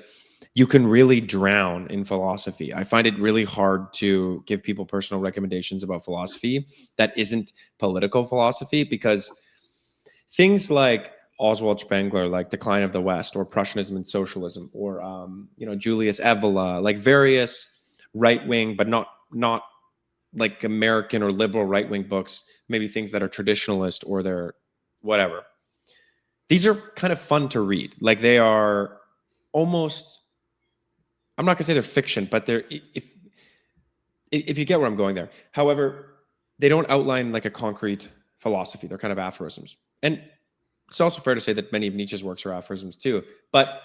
you can really drown in philosophy. I find it really hard to give people personal recommendations about philosophy that isn't political philosophy, because things like Oswald Spengler, like Decline of the West, or Prussianism and Socialism, or Julius Evola, like various right-wing, but not like American or liberal right-wing books, maybe things that are traditionalist or they're whatever. These are kind of fun to read. Like they are almost, I'm not gonna say they're fiction, but they're, if you get where I'm going there. However, they don't outline like a concrete philosophy. They're kind of aphorisms. And it's also fair to say that many of Nietzsche's works are aphorisms too. But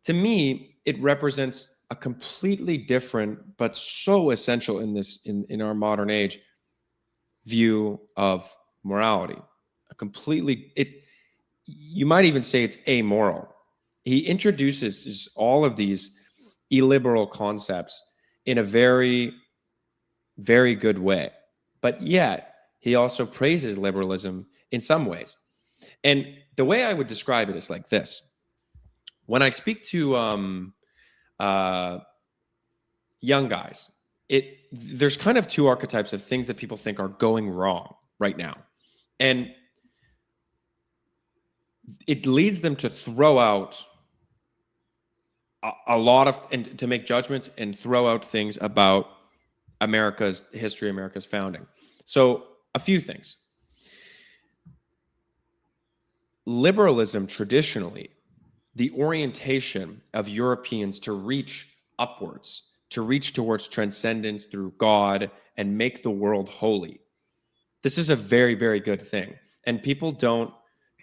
to me, it represents a completely different, but so essential in our modern age, view of morality. You might even say it's amoral. He introduces all of these illiberal concepts in a very, very good way. But yet, he also praises liberalism in some ways. And the way I would describe it is like this. When I speak to young guys, there's kind of two archetypes of things that people think are going wrong right now. And it leads them to throw out a lot of, and to make judgments and throw out things about America's history, America's founding. So a few things. Liberalism, traditionally, the orientation of Europeans to reach upwards, to reach towards transcendence through God and make the world holy. This is a very, very good thing. And people don't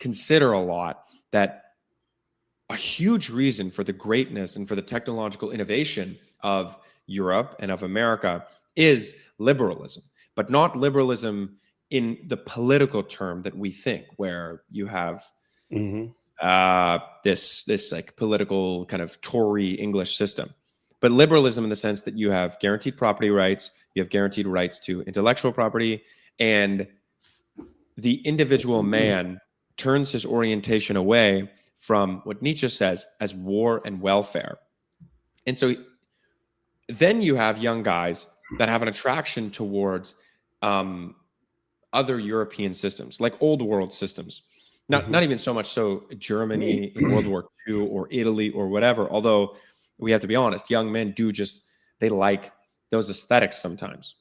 consider a lot that a huge reason for the greatness and for the technological innovation of Europe and of America is liberalism, but not liberalism in the political term that we think, where you have this like political kind of Tory English system, but liberalism in the sense that you have guaranteed property rights, you have guaranteed rights to intellectual property, and the individual man turns his orientation away from what Nietzsche says as war and welfare. And so then you have young guys that have an attraction towards other European systems, like old world systems. Not even so much so Germany in World War II or Italy or whatever, although we have to be honest, young men they like those aesthetics sometimes.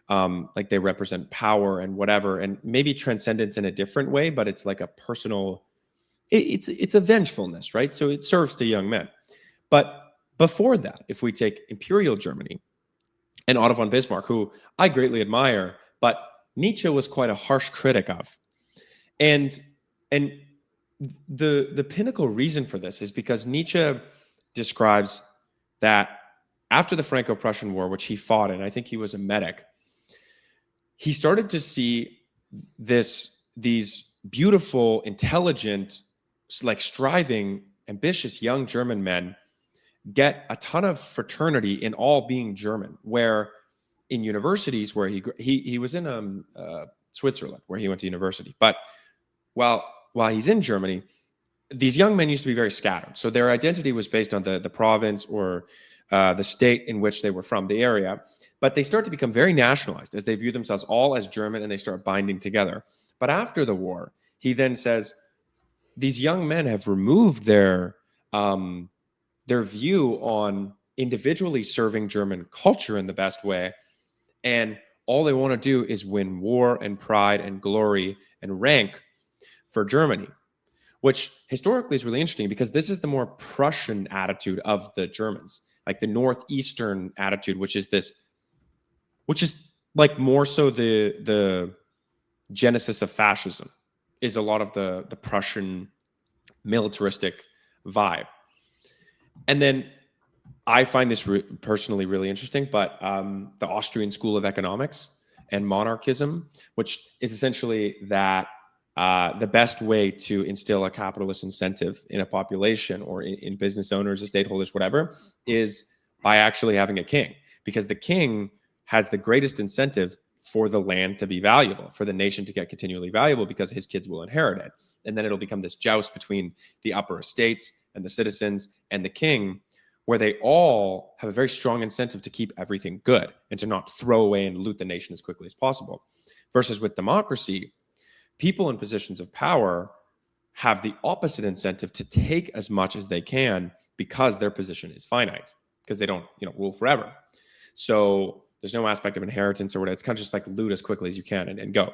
Like they represent power and whatever, and maybe transcendence in a different way, but it's like a personal, it's a vengefulness, right? So it serves to young men. But before that, if we take Imperial Germany and Otto von Bismarck, who I greatly admire, but Nietzsche was quite a harsh critic of. And the pinnacle reason for this is because Nietzsche describes that after the Franco-Prussian War, which he fought in, I think he was a medic, he started to see these beautiful, intelligent, like striving, ambitious young German men get a ton of fraternity in all being German, where in universities where he was in Switzerland, where he went to university. But while he's in Germany, these young men used to be very scattered. So their identity was based on the province or the state in which they were from, the area. But they start to become very nationalized as they view themselves all as German, and they start binding together. But after the war, he then says, these young men have removed their view on individually serving German culture in the best way. And all they want to do is win war and pride and glory and rank for Germany, which historically is really interesting because this is the more Prussian attitude of the Germans, like the Northeastern attitude, which is like more so the genesis of fascism, is a lot of the Prussian militaristic vibe. And then I find this personally really interesting, but the Austrian School of Economics and monarchism, which is essentially that the best way to instill a capitalist incentive in a population or in business owners, estate holders, whatever, is by actually having a king, because the king has the greatest incentive for the land to be valuable, for the nation to get continually valuable, because his kids will inherit it. And then it'll become this joust between the upper estates and the citizens and the king, where they all have a very strong incentive to keep everything good and to not throw away and loot the nation as quickly as possible. Versus with democracy, people in positions of power have the opposite incentive to take as much as they can because their position is finite, because they don't, rule forever. So there's no aspect of inheritance or whatever. It's kind of just like loot as quickly as you can and go.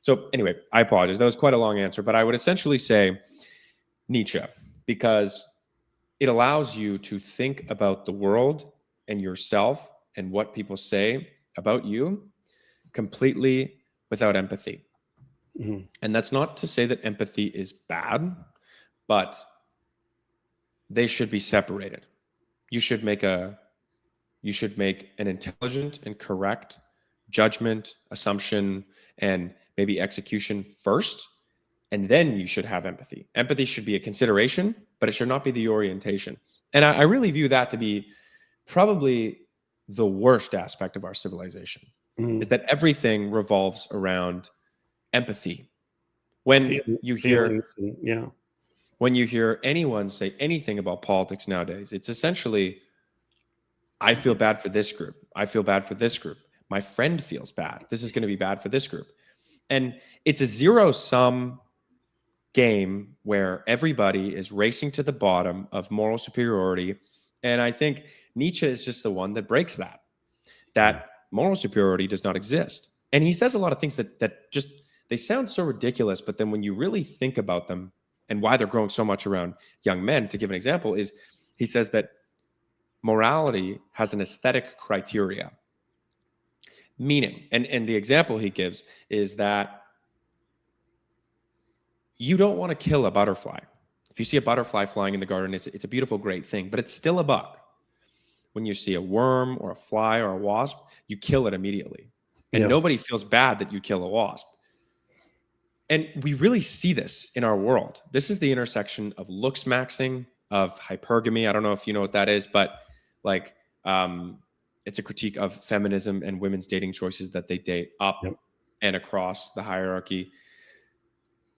So anyway, I apologize. That was quite a long answer, but I would essentially say Nietzsche, because it allows you to think about the world and yourself and what people say about you completely without empathy. Mm-hmm. And that's not to say that empathy is bad, but they should be separated. You should make an intelligent and correct judgment, assumption, and maybe execution first, and then you should have empathy. Empathy should be a consideration, but it should not be the orientation. And I really view that to be probably the worst aspect of our civilization, is that everything revolves around empathy. When you hear anyone say anything about politics nowadays, it's essentially, I feel bad for this group. I feel bad for this group. My friend feels bad. This is going to be bad for this group. And it's a zero-sum game where everybody is racing to the bottom of moral superiority. And I think Nietzsche is just the one that breaks that moral superiority does not exist. And he says a lot of things that just, they sound so ridiculous, but then when you really think about them and why they're growing so much around young men, to give an example, is he says that morality has an aesthetic criteria. Meaning, and the example he gives is that you don't want to kill a butterfly. If you see a butterfly flying in the garden, it's a beautiful, great thing, but it's still a bug. When you see a worm or a fly or a wasp, you kill it immediately. And nobody feels bad that you kill a wasp. And we really see this in our world. This is the intersection of looks maxing, of hypergamy. I don't know if you know what that is, but like it's a critique of feminism and women's dating choices, that they date up and across the hierarchy.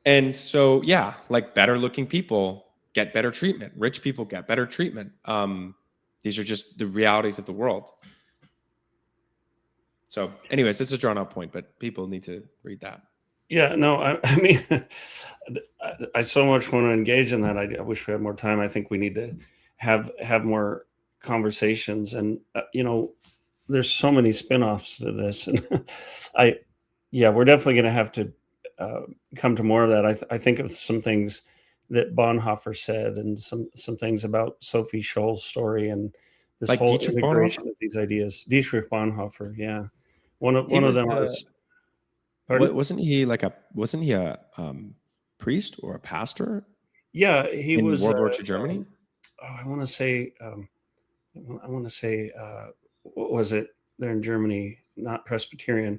And so, yeah, like better looking people get better treatment. Rich people get better treatment. These are just the realities of the world. So anyways, this is a drawn out point, but people need to read that. Yeah, no, I mean, I so much want to engage in that. I wish we had more time. I think we need to have more conversations, and there's so many spinoffs to this, and we're definitely going to have to come to more of that. I think of some things that Bonhoeffer said, and some things about Sophie Scholl's story, and this like whole Dietrich integration Bonhoeffer? Of these ideas. Dietrich Bonhoeffer, yeah, one of them was. Wasn't he a priest or a pastor? Yeah, he was in World War II Germany. I want to say, what was it there in Germany? Not Presbyterian,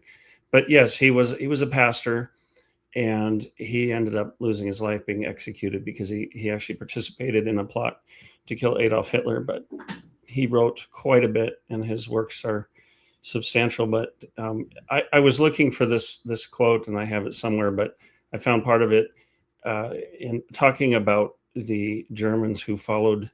but yes, he was a pastor, and he ended up losing his life, being executed because he actually participated in a plot to kill Adolf Hitler. But he wrote quite a bit, and his works are substantial. But I was looking for this quote, and I have it somewhere, but I found part of it in talking about the Germans who followed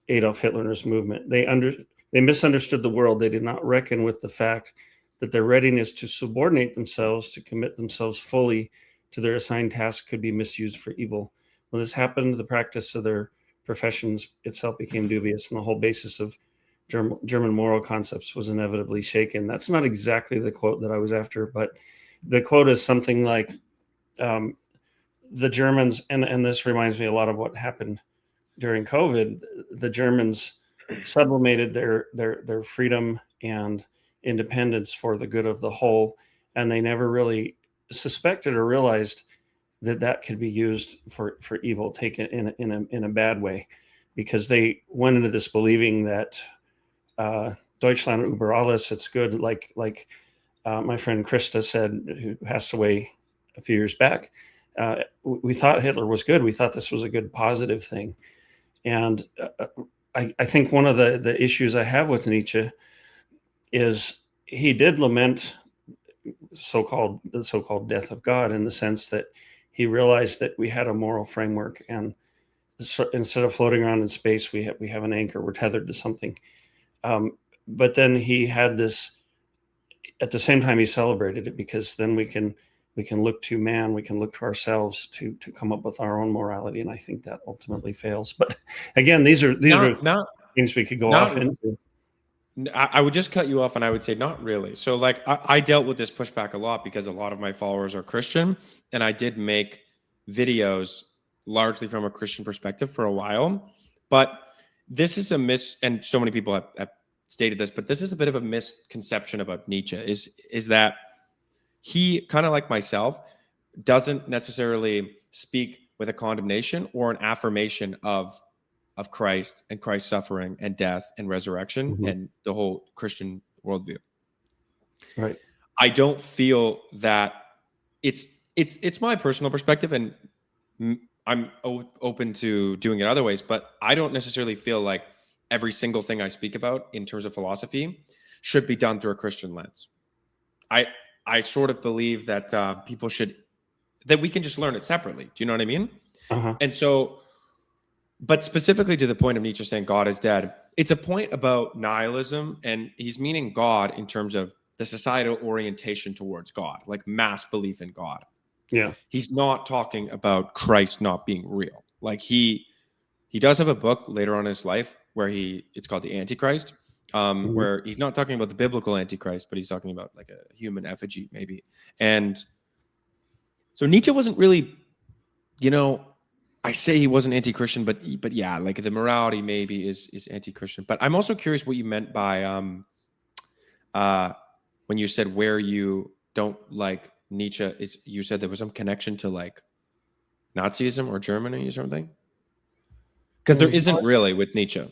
Adolf Hitler and his movement. They misunderstood the world. They did not reckon with the fact that their readiness to subordinate themselves, to commit themselves fully to their assigned task, could be misused for evil. When this happened, the practice of their professions itself became dubious, and the whole basis of German moral concepts was inevitably shaken. That's not exactly the quote that I was after, but the quote is something like, the Germans, and this reminds me a lot of what happened during COVID. The Germans sublimated their freedom and independence for the good of the whole, and they never really suspected or realized that could be used for evil, taken in a bad way, because they went into this believing that Deutschland über alles, it's good, like my friend Krista said, who passed away a few years back. We thought Hitler was good. We thought this was a good, positive thing. And I think one of the issues I have with Nietzsche is he did lament the so-called death of God, in the sense that he realized that we had a moral framework, and so instead of floating around in space, we have an anchor. We're tethered to something. But then he had this, at the same time he celebrated it, because then we can look to man, we can look to ourselves to come up with our own morality. And I think that ultimately fails. But again, these are things we could go off into. I would just cut you off, and I would say not really. So like I dealt with this pushback a lot because a lot of my followers are Christian, and I did make videos largely from a Christian perspective for a while. But this is and so many people have stated this, but this is a bit of a misconception about Nietzsche, is that he, kind of like myself, doesn't necessarily speak with a condemnation or an affirmation of Christ and Christ's suffering and death and resurrection and the whole Christian worldview. Right. I don't feel that it's my personal perspective, and I'm open to doing it other ways, but I don't necessarily feel like every single thing I speak about in terms of philosophy should be done through a Christian lens. I sort of believe that that we can just learn it separately. Do you know what I mean? Uh-huh. And so, but specifically to the point of Nietzsche saying God is dead, it's a point about nihilism, and he's meaning God in terms of the societal orientation towards God, like mass belief in God. Yeah. He's not talking about Christ not being real. Like he does have a book later on in his life where it's called The Antichrist, where he's not talking about the biblical Antichrist, but he's talking about like a human effigy maybe. And so Nietzsche wasn't really, I say he wasn't anti-Christian, but yeah, like the morality maybe is anti-Christian. But I'm also curious what you meant by when you said where you don't like Nietzsche, you said there was some connection to like Nazism or Germany or something? Because there isn't really with Nietzsche.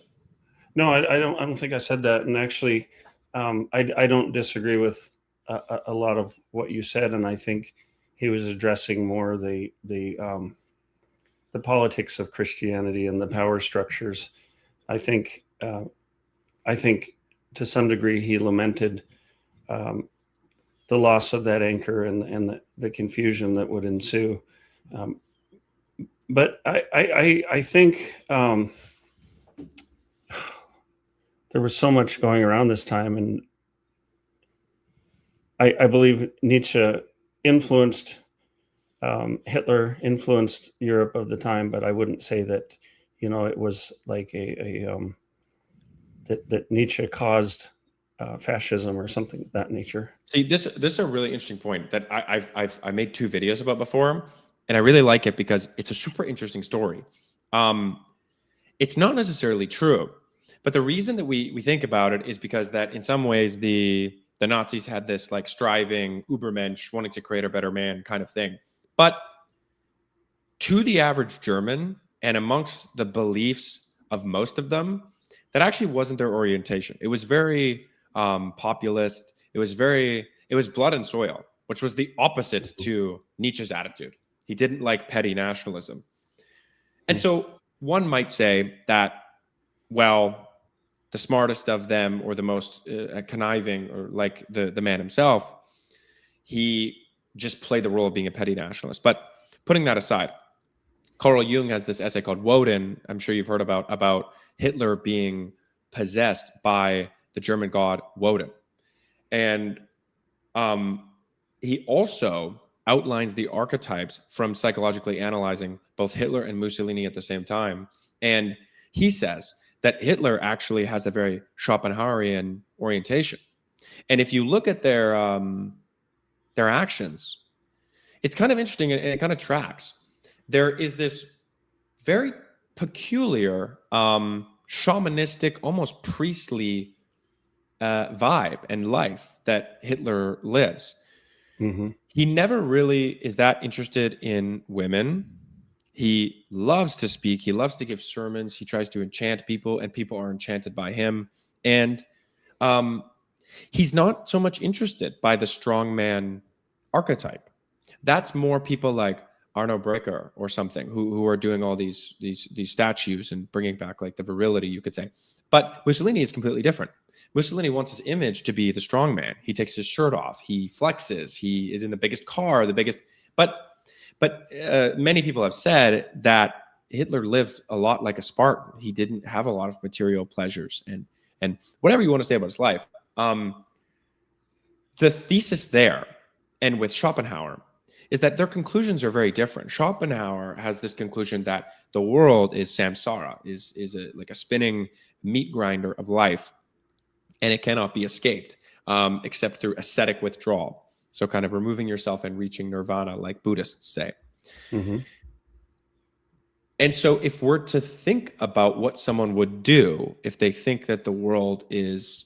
No, I don't think I said that. And actually, I don't disagree with a lot of what you said. And I think he was addressing more the politics of Christianity and the power structures. I think to some degree he lamented the loss of that anchor and the confusion that would ensue. But I think there was so much going around this time, and I believe Nietzsche influenced Hitler, influenced Europe of the time, but I wouldn't say that, it was like that Nietzsche caused fascism or something of that nature. See, this is a really interesting point that I made 2 videos about before, and I really like it because it's a super interesting story. It's not necessarily true, but the reason that we think about it is because that in some ways the Nazis had this like striving Übermensch, wanting to create a better man kind of thing. But to the average German and amongst the beliefs of most of them, that actually wasn't their orientation. It was very populist. It was blood and soil, which was the opposite to Nietzsche's attitude. He didn't like petty nationalism. And so one might say that, well, the smartest of them or the most conniving, or like the man himself, he just played the role of being a petty nationalist. But putting that aside, Carl Jung has this essay called Woden. I'm sure you've heard about Hitler being possessed by the German god Woden. And he also outlines the archetypes from psychologically analyzing both Hitler and Mussolini at the same time. And he says that Hitler actually has a very Schopenhauerian orientation. And if you look at their actions, it's kind of interesting, and it kind of tracks. There is this very peculiar shamanistic, almost priestly vibe and life that Hitler lives. Mm-hmm. He never really is that interested in women. He loves to speak. He loves to give sermons. He tries to enchant people, and people are enchanted by him. And he's not so much interested by the strongman archetype. That's more people like Arno Breker or something who are doing all these statues and bringing back like the virility, you could say. But Mussolini is completely different. Mussolini wants his image to be the strongman. He takes his shirt off. He flexes. He is in the biggest car, the biggest. But many people have said that Hitler lived a lot like a Spartan. He didn't have a lot of material pleasures and whatever you want to say about his life. The thesis there, and with Schopenhauer, is that their conclusions are very different. Schopenhauer has this conclusion that the world is samsara, is like a spinning meat grinder of life, and it cannot be escaped except through ascetic withdrawal. So kind of removing yourself and reaching nirvana, like Buddhists say. Mm-hmm. And so if we're to think about what someone would do if they think that the world is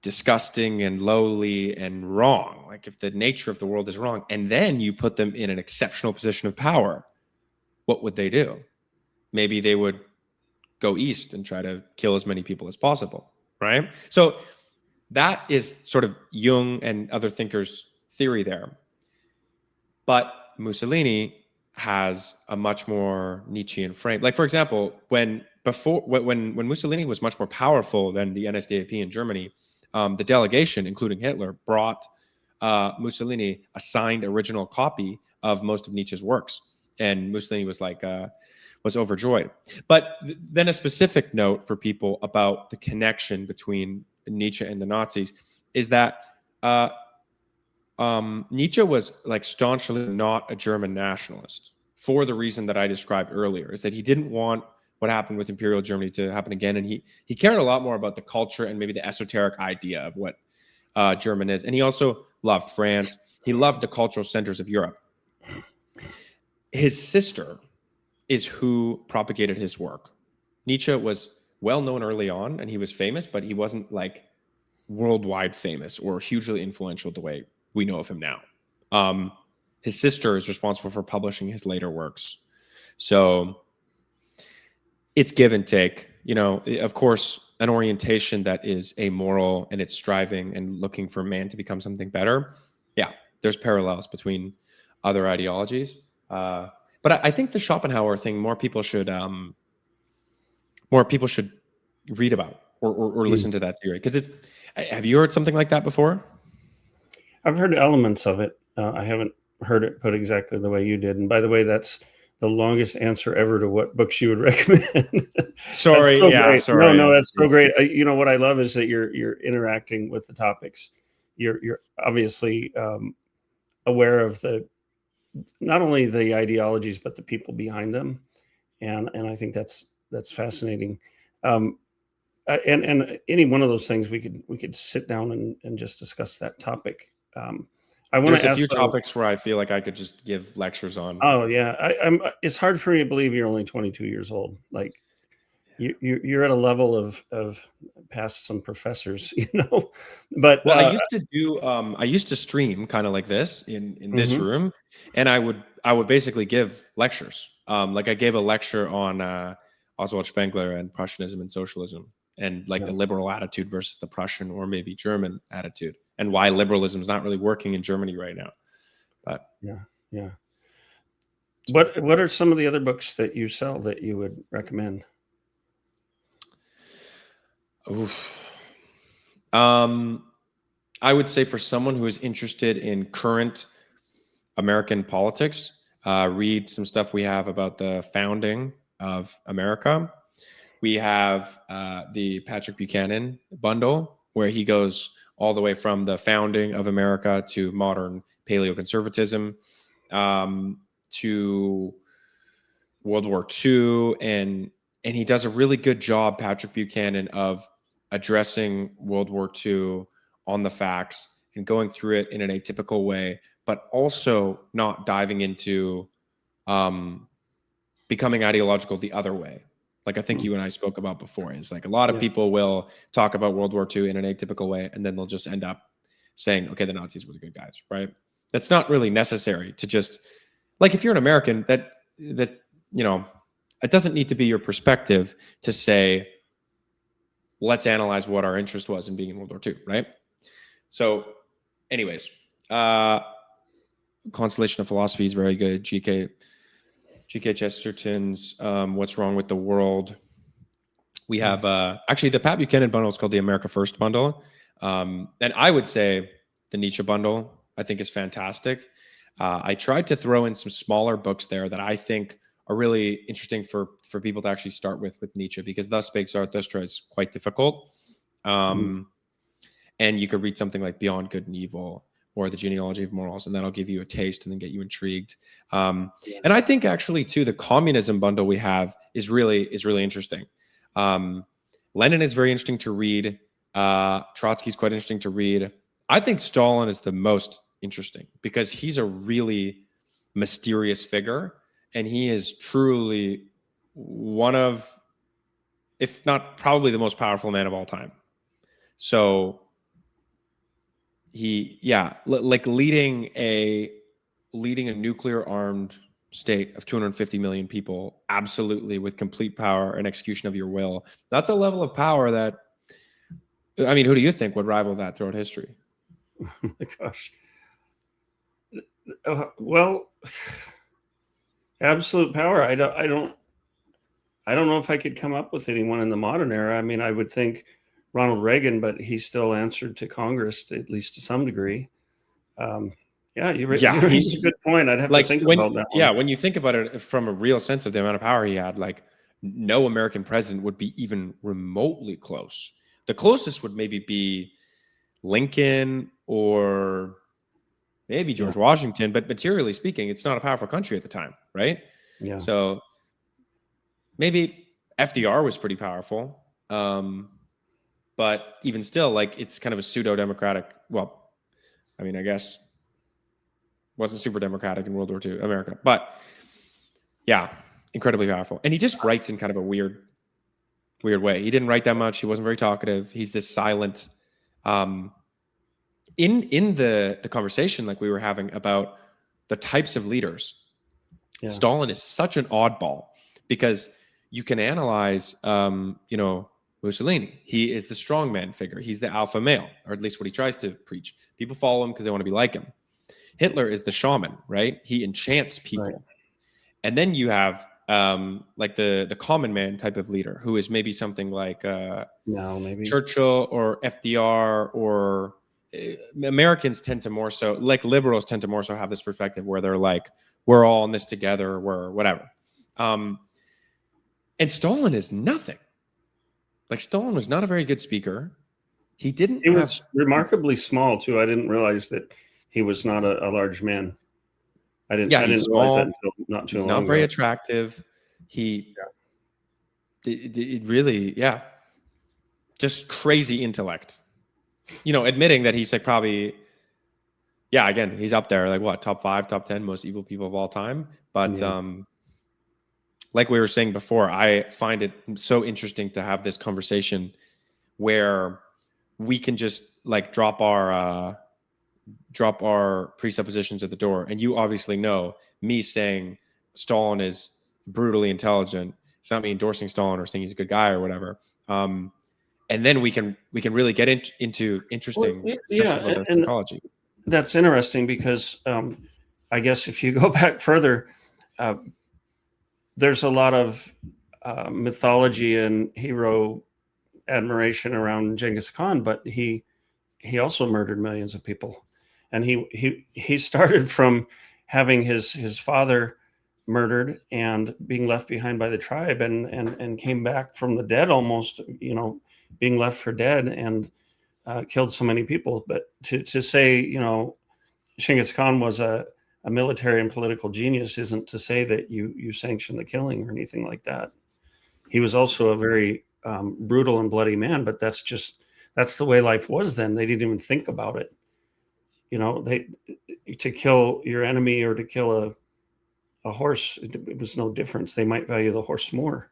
disgusting and lowly and wrong, like if the nature of the world is wrong, and then you put them in an exceptional position of power, what would they do? Maybe they would go east and try to kill as many people as possible, right? So that is sort of Jung and other thinkers' theory there. But Mussolini has a much more Nietzschean frame. Like, for example, when Mussolini was much more powerful than the NSDAP in Germany, the delegation, including Hitler, brought Mussolini a signed original copy of most of Nietzsche's works. And Mussolini was was overjoyed. But then a specific note for people about the connection between Nietzsche and the Nazis is that Nietzsche was like staunchly not a German nationalist for the reason that I described earlier, is that he didn't want what happened with Imperial Germany to happen again. And he cared a lot more about the culture and maybe the esoteric idea of what German is. And he also loved France. He loved the cultural centers of Europe. His sister is who propagated his work. Nietzsche was well known early on and he was famous, but he wasn't like worldwide famous or hugely influential the way we know of him now. His sister is responsible for publishing his later works. So it's give and take. Of course, an orientation that is amoral and it's striving and looking for man to become something better. Yeah, there's parallels between other ideologies. But I think the Schopenhauer thing, more people should read about or listen to that theory. Because have you heard something like that before? I've heard elements of it. I haven't heard it put exactly the way you did. And by the way, that's the longest answer ever to what books you would recommend. Sorry. Sorry. No, that's so great. What I love is that you're interacting with the topics. You're obviously aware of not only the ideologies, but the people behind them. And I think that's fascinating. And any one of those things we could sit down and just discuss that topic. I want to ask a few topics where I feel like I could just give lectures on. Oh yeah, it's hard for me to believe you're only 22 years old. Like you're at a level of past some professors, But I used to stream kind of like this in this room, and I would basically give lectures. Like I gave a lecture on Oswald Spengler and Prussianism and socialism, and the liberal attitude versus the Prussian or maybe German attitude, and why liberalism is not really working in Germany right now. But yeah. What are some of the other books that you sell that you would recommend? I would say for someone who is interested in current American politics, read some stuff we have about the founding of America. We have the Patrick Buchanan bundle, where he goes all the way from the founding of America to modern paleoconservatism, to World War II, and he does a really good job, Patrick Buchanan, of addressing World War II on the facts and going through it in an atypical way, but also not diving into becoming ideological the other way. Like I think you and I spoke about before, is like a lot of people will talk about World War II in an atypical way, and then they'll just end up saying, okay, the Nazis were the good guys, right? That's not really necessary to just, like, if you're an American, that it doesn't need to be your perspective to say, let's analyze what our interest was in being in World War II, right? So anyways, Constellation of Philosophy is very good. G.K. Chesterton's What's Wrong with the World. We have actually the Pat Buchanan bundle is called the America First bundle. And I would say the Nietzsche bundle, I think, is fantastic. I tried to throw in some smaller books there that I think are really interesting for people to actually start with Nietzsche, because Thus Spake Zarathustra is quite difficult. And you could read something like Beyond Good and Evil or The Genealogy of Morals, and that'll give you a taste and then get you intrigued. And I think actually too, the communism bundle we have is really interesting. Lenin is very interesting to read. Trotsky's quite interesting to read. I think Stalin is the most interesting because he's a really mysterious figure, and he is truly one of, if not probably the most powerful man of all time. So like leading a nuclear armed state of 250 million people, absolutely, with complete power and execution of your will. That's a level of power that, I mean, who do you think would rival that throughout history? Oh my gosh. Well, absolute power. I don't know if I could come up with anyone in the modern era. I mean, I would think Ronald Reagan, but he still answered to Congress, at least to some degree. You raised a good point. I'd have to think about that one. Yeah, when you think about it from a real sense of the amount of power he had, like no American president would be even remotely close. The closest would maybe be Lincoln or maybe George Washington, but materially speaking, it's not a powerful country at the time, right? Yeah. So maybe FDR was pretty powerful. But even still, like, it's kind of a pseudo-democratic, well, I mean, I guess wasn't super democratic in World War II America, but yeah, incredibly powerful. And he just writes in kind of a weird way. He didn't write that much. He wasn't very talkative. He's this silent, in the conversation like we were having about the types of leaders, Stalin is such an oddball because you can analyze, Mussolini. He is the strongman figure. He's the alpha male, or at least what he tries to preach. People follow him because they want to be like him. Hitler is the shaman, right? He enchants people. Right. And then you have like the common man type of leader, who is maybe something like maybe Churchill or FDR, or Americans tend to more so, like liberals tend to more so have this perspective where they're like, we're all in this together, we're whatever. And Stalin is nothing. Like, Stalin was not a very good speaker. He was remarkably small too. I didn't realize that he was not a large man. I didn't realize that until not too long ago. He's not very attractive. It really, just crazy intellect. Admitting that he's like probably, again, he's up there, like what, top 5, top 10 most evil people of all time. But like we were saying before, I find it so interesting to have this conversation where we can just like drop our presuppositions at the door. And you obviously know me saying Stalin is brutally intelligent. It's not me endorsing Stalin or saying he's a good guy or whatever. And then we can really get into interesting discussions about their psychology. That's interesting because I guess if you go back further, there's a lot of mythology and hero admiration around Genghis Khan, but he also murdered millions of people. And he started from having his father murdered and being left behind by the tribe, and came back from the dead, almost, being left for dead, and killed so many people. But to say, Genghis Khan was a military and political genius isn't to say that you sanction the killing or anything like that. He was also a very brutal and bloody man, but that's the way life was then. They didn't even think about it. To kill your enemy or to kill a horse, it was no difference. They might value the horse more,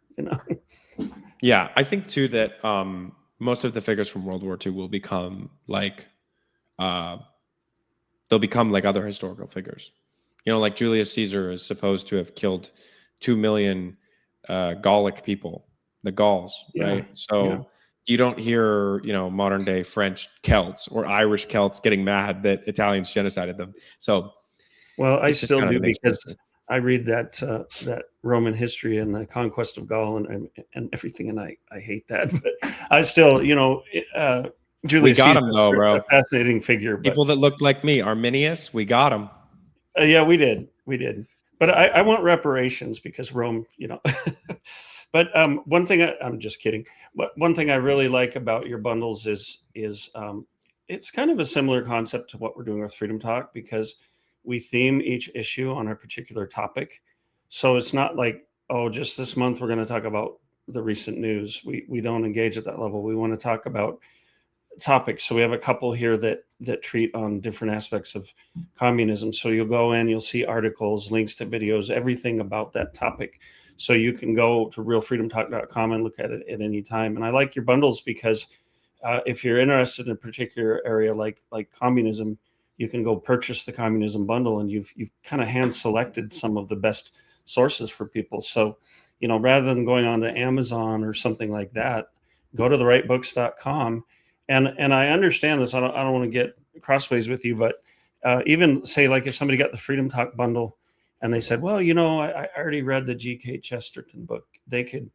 Yeah, I think too that most of the figures from World War II will become like, they'll become like other historical figures. Like Julius Caesar is supposed to have killed 2 million Gallic people, the Gauls, right? So you don't hear, modern day French Celts or Irish Celts getting mad that Italians genocided them. So, well, I still do, because I read that Roman history and the conquest of Gaul and everything, and I hate that. But I still, Julius we got Caesar, him though, bro. A fascinating figure. People that looked like me, Arminius, we got him. Yeah, we did. But I want reparations because Rome, But one thing I'm just kidding. But one thing I really like about your bundles is it's kind of a similar concept to what we're doing with Freedom Talk, because we theme each issue on a particular topic. So it's not like, just this month we're going to talk about the recent news. We don't engage at that level. We want to talk about topics. So we have a couple here that treat on different aspects of communism. So you'll go in, you'll see articles, links to videos, everything about that topic. So you can go to realfreedomtalk.com and look at it at any time. And I like your bundles because if you're interested in a particular area like communism, you can go purchase the communism bundle, and you've kind of hand selected some of the best sources for people. So, rather than going on to Amazon or something like that, go to therightbooks.com. And I understand this. I don't want to get crossways with you, but even say, like, if somebody got the Freedom Talk bundle and they said, well, I already read the G.K. Chesterton book, they could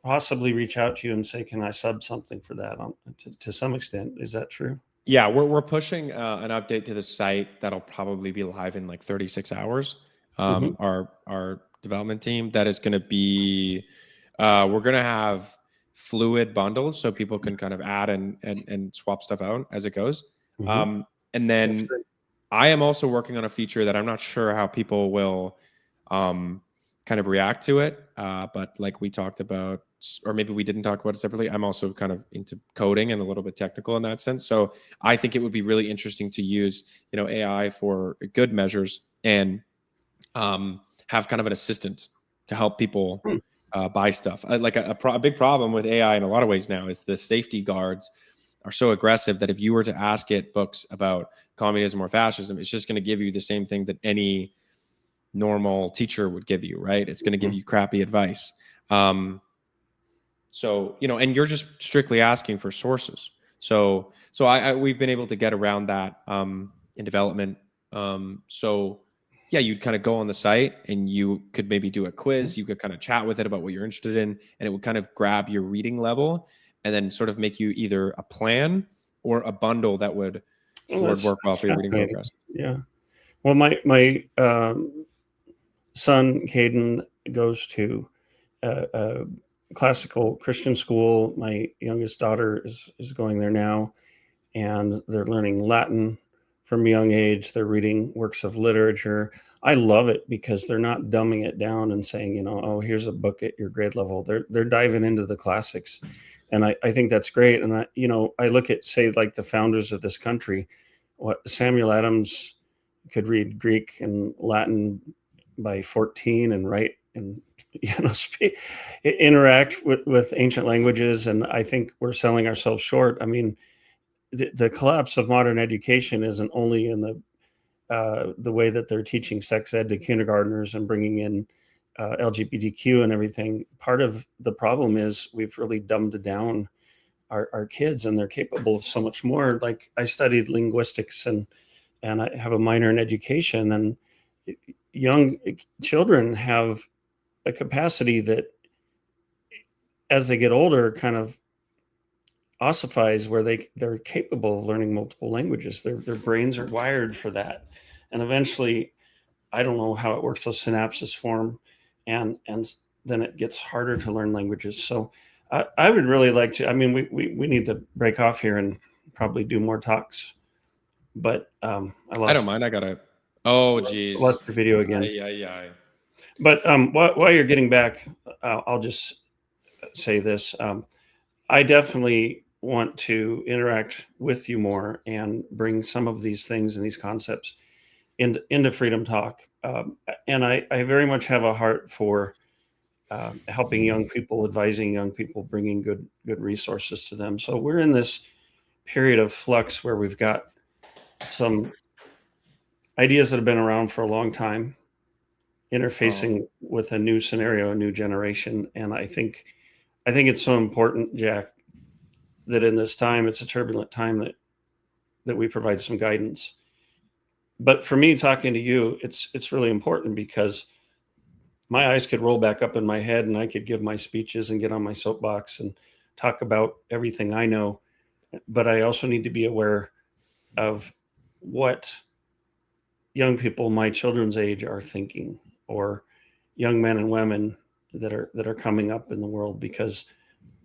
possibly reach out to you and say, can I sub something for that to some extent? Is that true? Yeah, we're pushing an update to the site that'll probably be live in like 36 hours. Our development team, that is going to be, we're going to have fluid bundles so people can kind of add and swap stuff out as it goes. And then I am also working on a feature that I'm not sure how people will kind of react to it. But like we talked about, or maybe we didn't talk about it separately, I'm also kind of into coding and a little bit technical in that sense. So I think it would be really interesting to use, AI for good measures and have kind of an assistant to help people buy stuff. A big problem with AI in a lot of ways now is the safety guards are so aggressive that if you were to ask it books about communism or fascism, it's just going to give you the same thing that any normal teacher would give you, right? It's going to give you crappy advice. So, and you're just strictly asking for sources. So we've been able to get around that in development. So yeah, you'd kind of go on the site and you could maybe do a quiz. You could kind of chat with it about what you're interested in, and it would kind of grab your reading level and then sort of make you either a plan or a bundle that would work well for your reading progress. Yeah. Well, my son Caden goes to a classical Christian school. My youngest daughter is going there now, and they're learning Latin from a young age. They're reading works of literature. I love it because they're not dumbing it down and saying, oh, here's a book at your grade level. They're diving into the classics. And I think that's great. And I look at, say, like the founders of this country, what Samuel Adams could read Greek and Latin by 14 and write and interact with ancient languages. And I think we're selling ourselves short. I mean, the collapse of modern education isn't only in the way that they're teaching sex ed to kindergartners and bringing in LGBTQ and everything. Part of the problem is we've really dumbed down our kids, and they're capable of so much more. Like, I studied linguistics and I have a minor in education, and young children have a capacity that, as they get older, kind of ossifies, where they're capable of learning multiple languages. Their brains are wired for that. And eventually, I don't know how it works, those synapses form, and then it gets harder to learn languages. So I would really like to, I mean, we need to break off here and probably do more talks, but I don't mind. I gotta, oh geez. Lost the video again. Yeah. But while you're getting back, I'll just say this. I definitely want to interact with you more and bring some of these things and these concepts into Freedom Talk. And I very much have a heart for helping young people, advising young people, bringing good resources to them. So we're in this period of flux where we've got some ideas that have been around for a long time interfacing with a new scenario, a new generation. And I think it's so important, Jack, that in this time, it's a turbulent time, that we provide some guidance. But for me, talking to you, it's really important, because my eyes could roll back up in my head and I could give my speeches and get on my soapbox and talk about everything I know. But I also need to be aware of what young people my children's age are thinking, or young men and women that are coming up in the world, because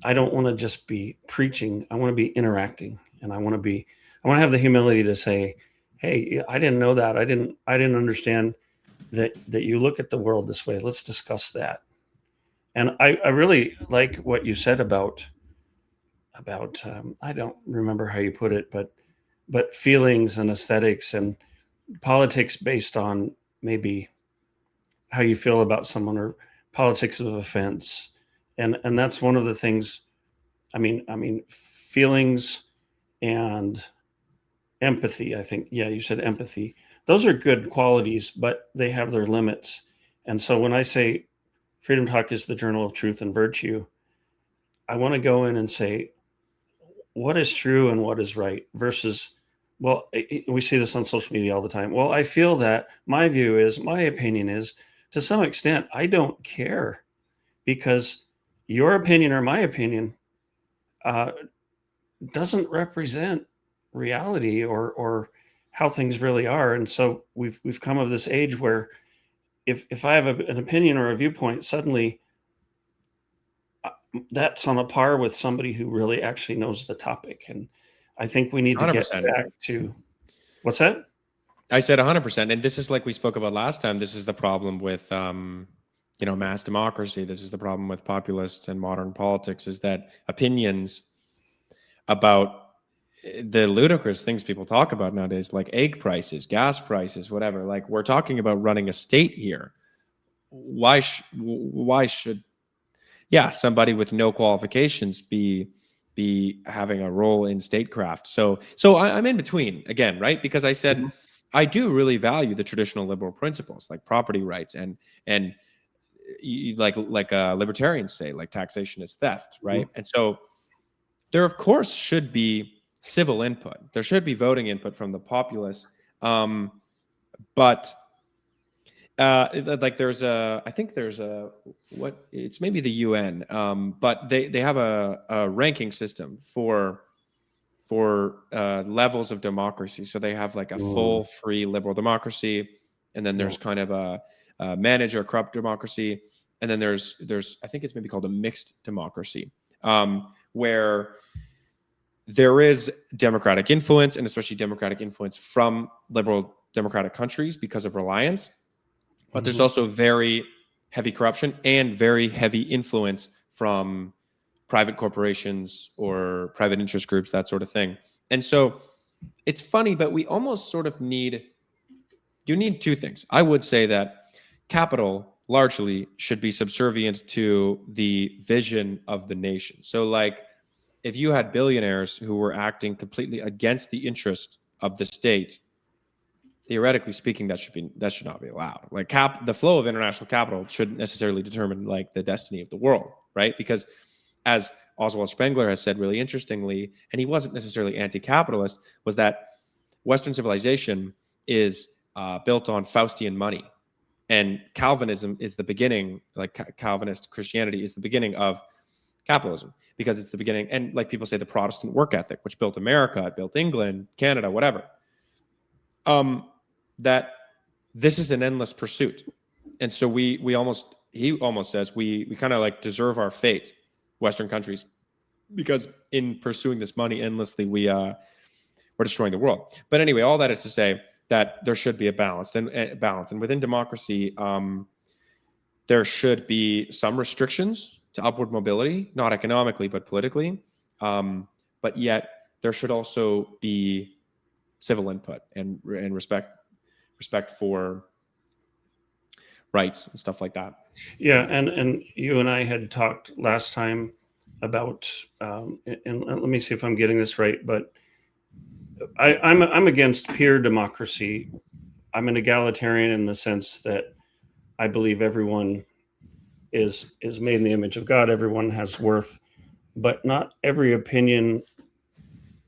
I don't want to just be preaching. I want to be interacting, and I want to have the humility to say, hey, I didn't know that. I didn't understand that you look at the world this way. Let's discuss that. And I really like what you said about I don't remember how you put it, but feelings and aesthetics and politics based on maybe how you feel about someone, or politics of offense. And that's one of the things. I mean, feelings and empathy, I think. Yeah, you said empathy. Those are good qualities, but they have their limits. And so when I say Freedom Talk is the journal of truth and virtue, I want to go in and say, what is true and what is right, versus, well, we see this on social media all the time. Well, I feel that my view is, my opinion is, to some extent, I don't care, because your opinion or my opinion doesn't represent reality or how things really are. And so we've come of this age where if I have an opinion or a viewpoint, suddenly that's on a par with somebody who really actually knows the topic. And I think we need to 100%. Get back to, what's that? I said 100%. And this is, like we spoke about last time, this is the problem with, mass democracy. This is the problem with populists and modern politics, is that opinions about the ludicrous things people talk about nowadays, like egg prices, gas prices, whatever, like, we're talking about running a state here. Why should somebody with no qualifications be having a role in statecraft? So I'm in between again, right? Because I said, I do really value the traditional liberal principles, like property rights and like libertarians say, like taxation is theft, right? And so there, of course, should be civil input. There should be voting input from the populace. But like I think there's it's maybe the UN, but they have a ranking system for levels of democracy. So they have like a full, free, liberal democracy, and then there's kind of a managed or corrupt democracy, and then there's I think it's maybe called a mixed democracy, where there is democratic influence, and especially democratic influence from liberal democratic countries because of reliance. But there's also very heavy corruption and very heavy influence from private corporations or private interest groups, that sort of thing. And so it's funny, but we almost sort of need two things. I would say that capital largely should be subservient to the vision of the nation. So like if you had billionaires who were acting completely against the interest of the state, theoretically speaking, that should not be allowed. Like the flow of international capital shouldn't necessarily determine like the destiny of the world, right? Because as Oswald Spengler has said really interestingly, and he wasn't necessarily anti-capitalist, was that Western civilization is built on Faustian money, and Calvinism is the beginning. Like Calvinist Christianity is the beginning of capitalism, because it's the beginning. And like people say, the Protestant work ethic, which built America, it built England, Canada, whatever. That this is an endless pursuit. And so he almost says we kind of like deserve our fate, Western countries, because in pursuing this money endlessly, we're destroying the world. But anyway, all that is to say that there should be a balance, and within democracy, there should be some restrictions to upward mobility, not economically, but politically. But yet there should also be civil input and respect for rights and stuff like that. Yeah, and you and I had talked last time about, and let me see if I'm getting this right, but I'm against pure democracy. I'm an egalitarian in the sense that I believe everyone is made in the image of God. Everyone has worth, but not every opinion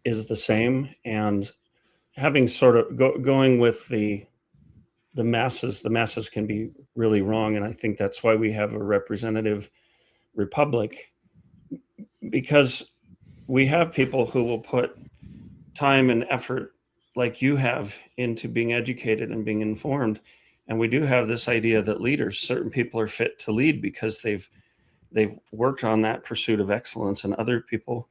is the same. And having sort of going with the masses can be really wrong. And I think that's why we have a representative republic, because we have people who will put time and effort like you have into being educated and being informed. And we do have this idea that certain people are fit to lead because they've worked on that pursuit of excellence, and other people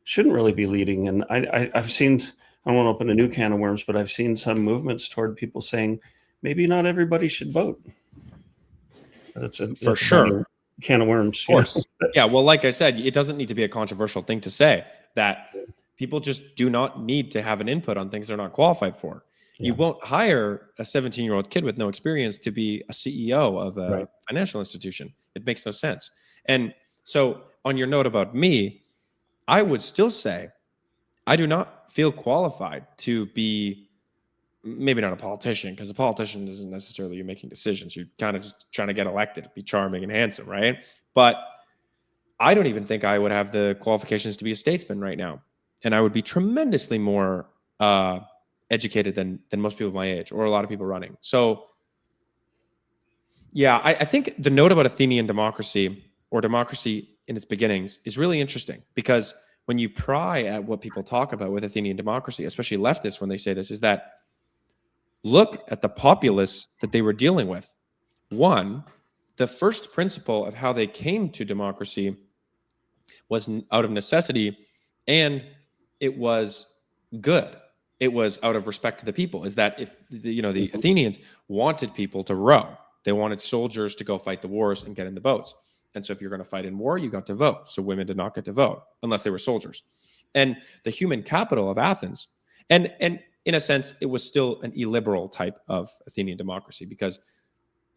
shouldn't really be leading. And I've seen, I don't want to open a new can of worms, but I've seen some movements toward people saying maybe not everybody should vote. That's for sure can of worms. Of course. Yeah. Well, like I said, it doesn't need to be a controversial thing to say that people just do not need to have an input on things they're not qualified for. Yeah. You won't hire a 17-year-old kid with no experience to be a CEO of a financial institution. It makes no sense. And so on your note about me, I would still say I do not feel qualified to be, maybe not a politician, because a politician isn't necessarily you making decisions. You're kind of just trying to get elected, be charming and handsome, right? But I don't even think I would have the qualifications to be a statesman right now. And I would be tremendously more educated than most people my age, or a lot of people running. So yeah, I think the note about Athenian democracy, or democracy in its beginnings, is really interesting, because when you pry at what people talk about with Athenian democracy, especially leftists when they say this, is that look at the populace that they were dealing with. One, the first principle of how they came to democracy was out of necessity, and it was good. It was out of respect to the people. Is that if the Athenians wanted people to row, they wanted soldiers to go fight the wars and get in the boats. And so if you're going to fight in war, you got to vote. So women did not get to vote unless they were soldiers. And the human capital of Athens, and in a sense, it was still an illiberal type of Athenian democracy, because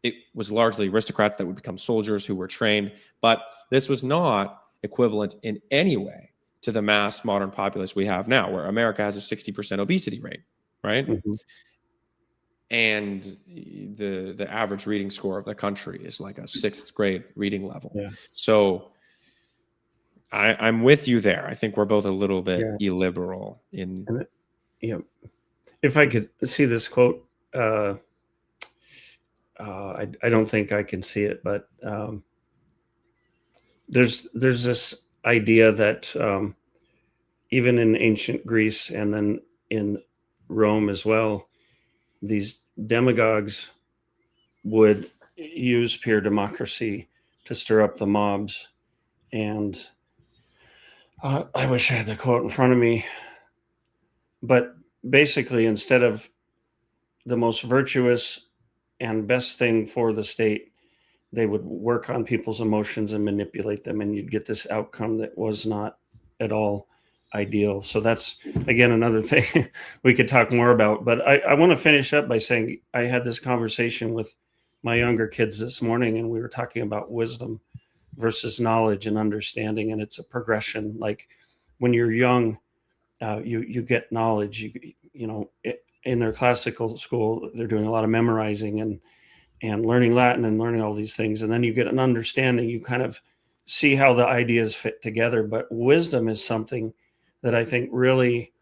it was largely aristocrats that would become soldiers who were trained. But this was not equivalent in any way to the mass modern populace we have now, where America has a 60% obesity rate, right? Mm-hmm. and the average reading score of the country is like a 6th grade reading level. Yeah. So I'm with you there. I think we're both a little bit Yeah. illiberal in. Yeah. If I could see this quote, I don't think I can see it, but there's this idea that even in ancient Greece and then in Rome as well, these demagogues would use pure democracy to stir up the mobs. And I wish I had the quote in front of me, but basically, instead of the most virtuous and best thing for the state, they would work on people's emotions and manipulate them, and you'd get this outcome that was not at all ideal. So that's, again, another thing we could talk more about. But I want to finish up by saying I had this conversation with my younger kids this morning, and we were talking about wisdom versus knowledge and understanding, and it's a progression. Like when you're young, you get knowledge. In their classical school, they're doing a lot of memorizing and learning Latin and learning all these things. And then you get an understanding, you kind of see how the ideas fit together. But wisdom is something that I think really,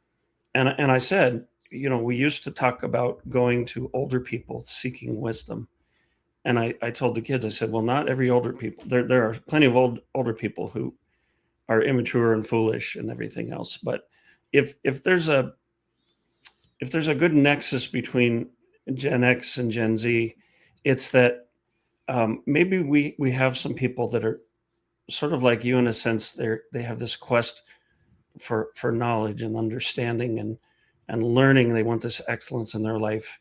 and I said, we used to talk about going to older people seeking wisdom. And I told the kids, I said, well, not every older people, there are plenty of older people who are immature and foolish and everything else. But if there's a good nexus between Gen X and Gen Z, it's that maybe we have some people that are sort of like you in a sense. They have this quest for knowledge and understanding and learning. They want this excellence in their life,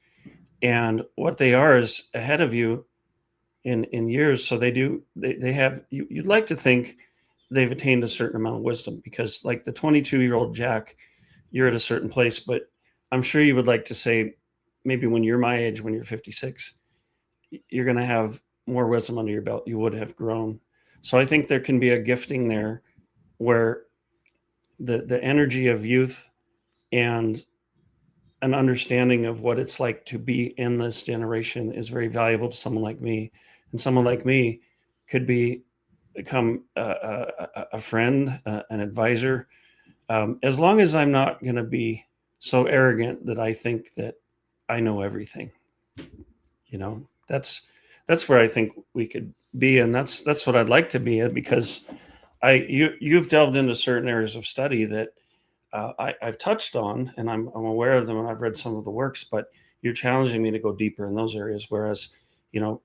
and what they are is ahead of you in years. So they have. You'd like to think they've attained a certain amount of wisdom, because like the 22-year-old Jack, you're at a certain place, but I'm sure you would like to say maybe when you're my age, when you're 56, you're going to have more wisdom under your belt. You would have grown. So I think there can be a gifting there where the energy of youth and an understanding of what it's like to be in this generation is very valuable to someone like me. And someone like me could become a friend, an advisor, as long as I'm not going to be so arrogant that I think that I know everything. That's where I think we could be, and that's what I'd like to be, because you've delved into certain areas of study that I've touched on, and I'm aware of them, and I've read some of the works, but you're challenging me to go deeper in those areas. Whereas,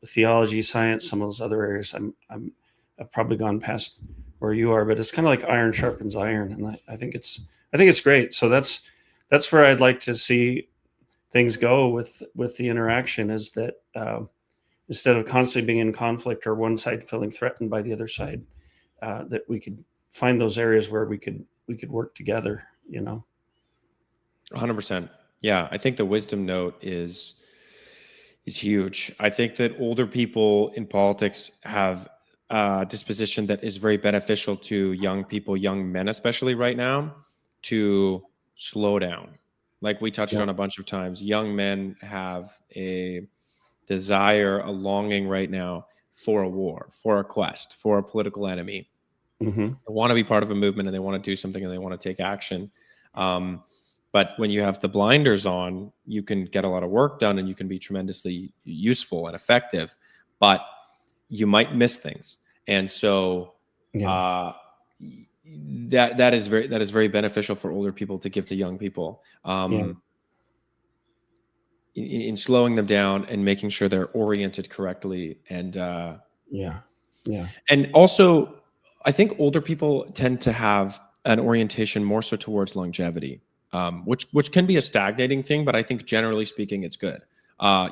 theology, science, some of those other areas, I've probably gone past where you are. But it's kind of like iron sharpens iron, and I think it's great. So that's where I'd like to see things go with the interaction, is that instead of constantly being in conflict or one side feeling threatened by the other side, that we could find those areas where we could work together. 100%. Yeah, I think the wisdom note is huge. I think that older people in politics have a disposition that is very beneficial to young people, young men especially right now, to slow down. Like we touched on a bunch of times, young men have a desire, a longing right now for a war, for a quest, for a political enemy. Mm-hmm. They want to be part of a movement, and they want to do something, and they want to take action. But when you have the blinders on, you can get a lot of work done, and you can be tremendously useful and effective, but you might miss things. And so that is very beneficial for older people to give to young people. In slowing them down and making sure they're oriented correctly. And and also, I think older people tend to have an orientation more so towards longevity, which can be a stagnating thing, but I think generally speaking, it's good.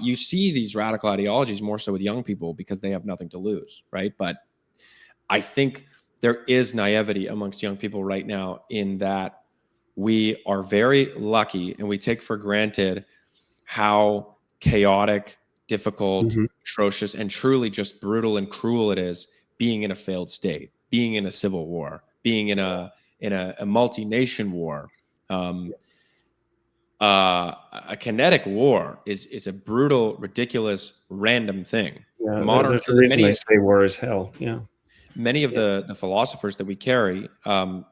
You see these radical ideologies more so with young people because they have nothing to lose, right? But I think there is naivety amongst young people right now, in that we are very lucky and we take for granted how chaotic, difficult, atrocious, and truly just brutal and cruel it is being in a failed state, being in a civil war, being in a multi-nation war. a kinetic war is a brutal, ridiculous, random thing. Yeah, there's a reason they say war is hell. Yeah. Many of the philosophers that we carry,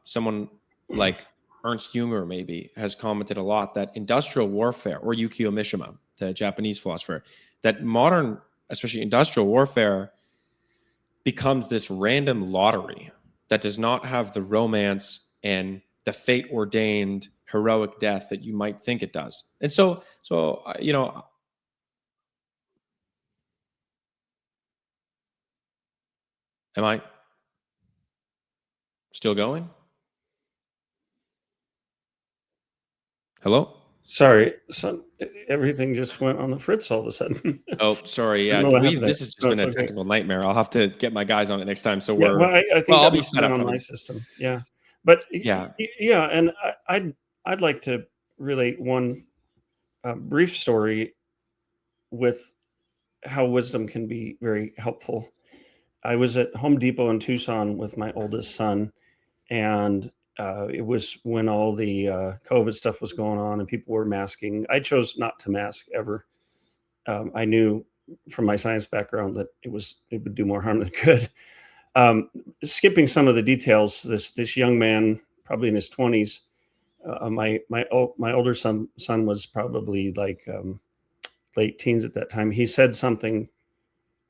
someone like Ernst Jünger maybe has commented a lot that industrial warfare, or Yukio Mishima, the Japanese philosopher, that modern, especially industrial warfare, becomes this random lottery that does not have the romance and the fate ordained heroic death that you might think it does. And so you know, am I still going? Hello? Sorry, everything just went on the fritz all of a sudden. Oh, sorry. Yeah, this has just been a technical nightmare. I'll have to get my guys on it next time. So I think I'll be set up on my system. Yeah, but yeah, and I'd like to relate one brief story with how wisdom can be very helpful. I was at Home Depot in Tucson with my oldest son, and it was when all the COVID stuff was going on and people were masking. I chose not to mask ever. I knew from my science background that it would do more harm than good. Skipping some of the details, this young man, probably in his 20s, my older son was probably like late teens at that time. He said something,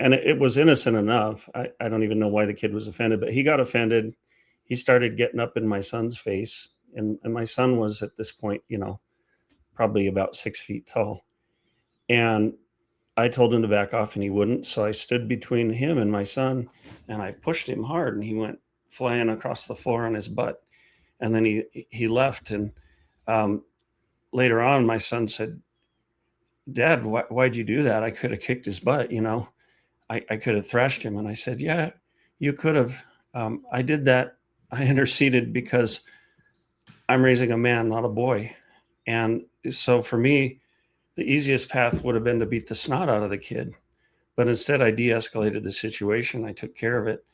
and it was innocent enough. I don't even know why the kid was offended, but he got offended. He started getting up in my son's face, and my son was at this point, probably about 6 feet tall. And I told him to back off, and he wouldn't. So I stood between him and my son, and I pushed him hard, and he went flying across the floor on his butt. And then he left. And later on, my son said, "Dad, why'd you do that? I could have kicked his butt, I could have thrashed him." And I said, "Yeah, you could have. I did that. I interceded because I'm raising a man, not a boy. And so for me, the easiest path would have been to beat the snot out of the kid. But instead, I de-escalated the situation. I took care of it.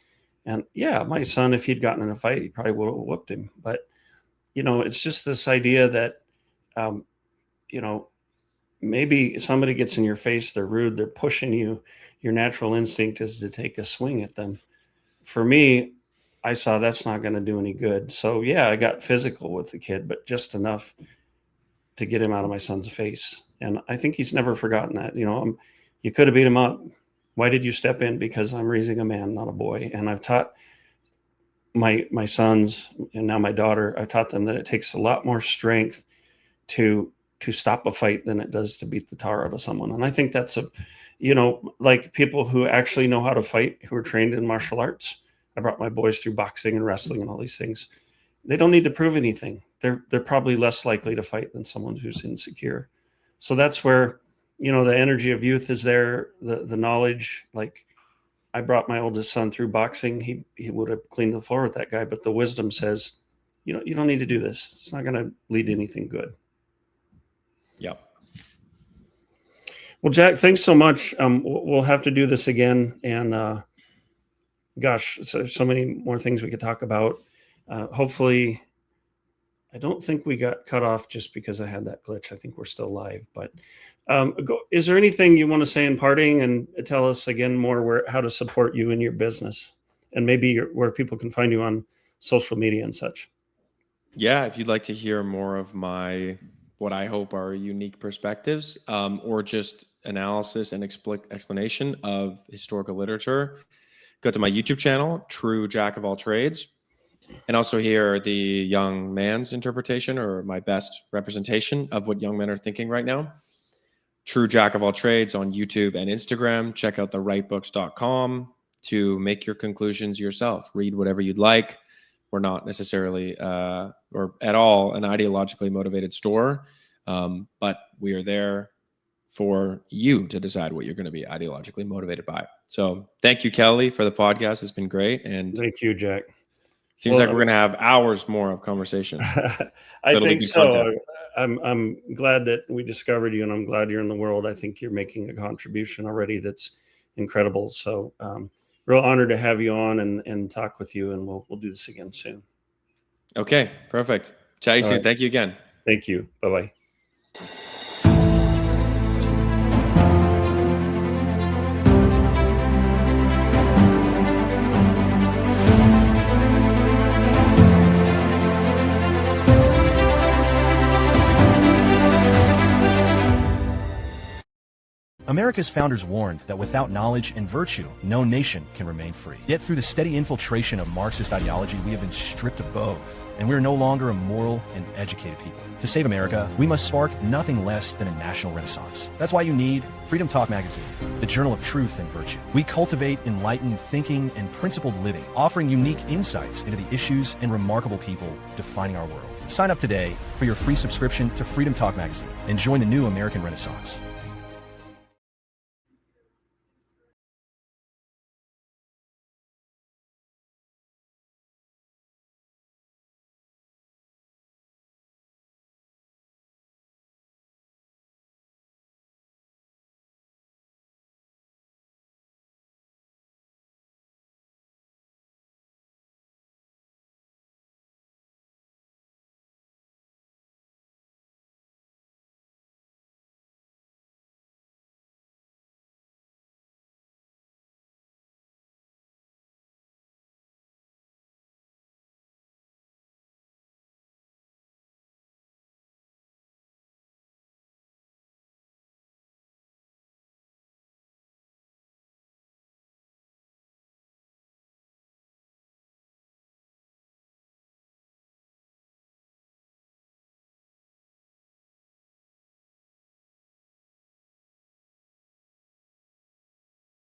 And yeah, my son, if he'd gotten in a fight, he probably would have whooped him. But, it's just this idea that, maybe somebody gets in your face, they're rude, they're pushing you. Your natural instinct is to take a swing at them. For me, I saw that's not going to do any good. So yeah, I got physical with the kid, but just enough to get him out of my son's face. And I think he's never forgotten that. You could have beat him up. Why did you step in? Because I'm raising a man, not a boy. And I've taught my sons, and now my daughter, I taught them that it takes a lot more strength to stop a fight than it does to beat the tar out of someone. And I think that's like people who actually know how to fight, who are trained in martial arts. I brought my boys through boxing and wrestling and all these things. They don't need to prove anything. They're probably less likely to fight than someone who's insecure. So that's where, the energy of youth is there, the knowledge. Like, I brought my oldest son through boxing. He would have cleaned the floor with that guy, but the wisdom says, you don't need to do this. It's not going to lead to anything good. Yep. Well, Jack, thanks so much. We'll have to do this again. And gosh, so many more things we could talk about. Hopefully, I don't think we got cut off just because I had that glitch. I think we're still live. But is there anything you want to say in parting, and tell us again more how to support you in your business, and maybe where people can find you on social media and such? Yeah, if you'd like to hear more of what I hope are unique perspectives, or just analysis and explanation of historical literature, go to my YouTube channel, True Jack of All Trades, and also hear the young man's interpretation, or my best representation of what young men are thinking right now. True Jack of All Trades on YouTube and Instagram. Check out therightbooks.com to make your conclusions yourself. Read whatever you'd like. We're not necessarily or at all an ideologically motivated store, but we are there for you to decide what you're going to be ideologically motivated by. So thank you, Kelly, for the podcast. It's been great. And thank you, Jack. Seems like we're going to have hours more of conversation. I think so. I'm glad that we discovered you, and I'm glad you're in the world. I think you're making a contribution already that's incredible. So real honored to have you on and talk with you, and we'll do this again soon. Okay, perfect. Chat you soon. Right. Thank you again. Thank you. Bye-bye. America's founders warned that without knowledge and virtue, no nation can remain free. Yet through the steady infiltration of Marxist ideology, we have been stripped of both, and we are no longer a moral and educated people. To save America, we must spark nothing less than a national renaissance. That's why you need Freedom Talk Magazine, the journal of truth and virtue. We cultivate enlightened thinking and principled living, offering unique insights into the issues and remarkable people defining our world. Sign up today for your free subscription to Freedom Talk Magazine and join the new American Renaissance.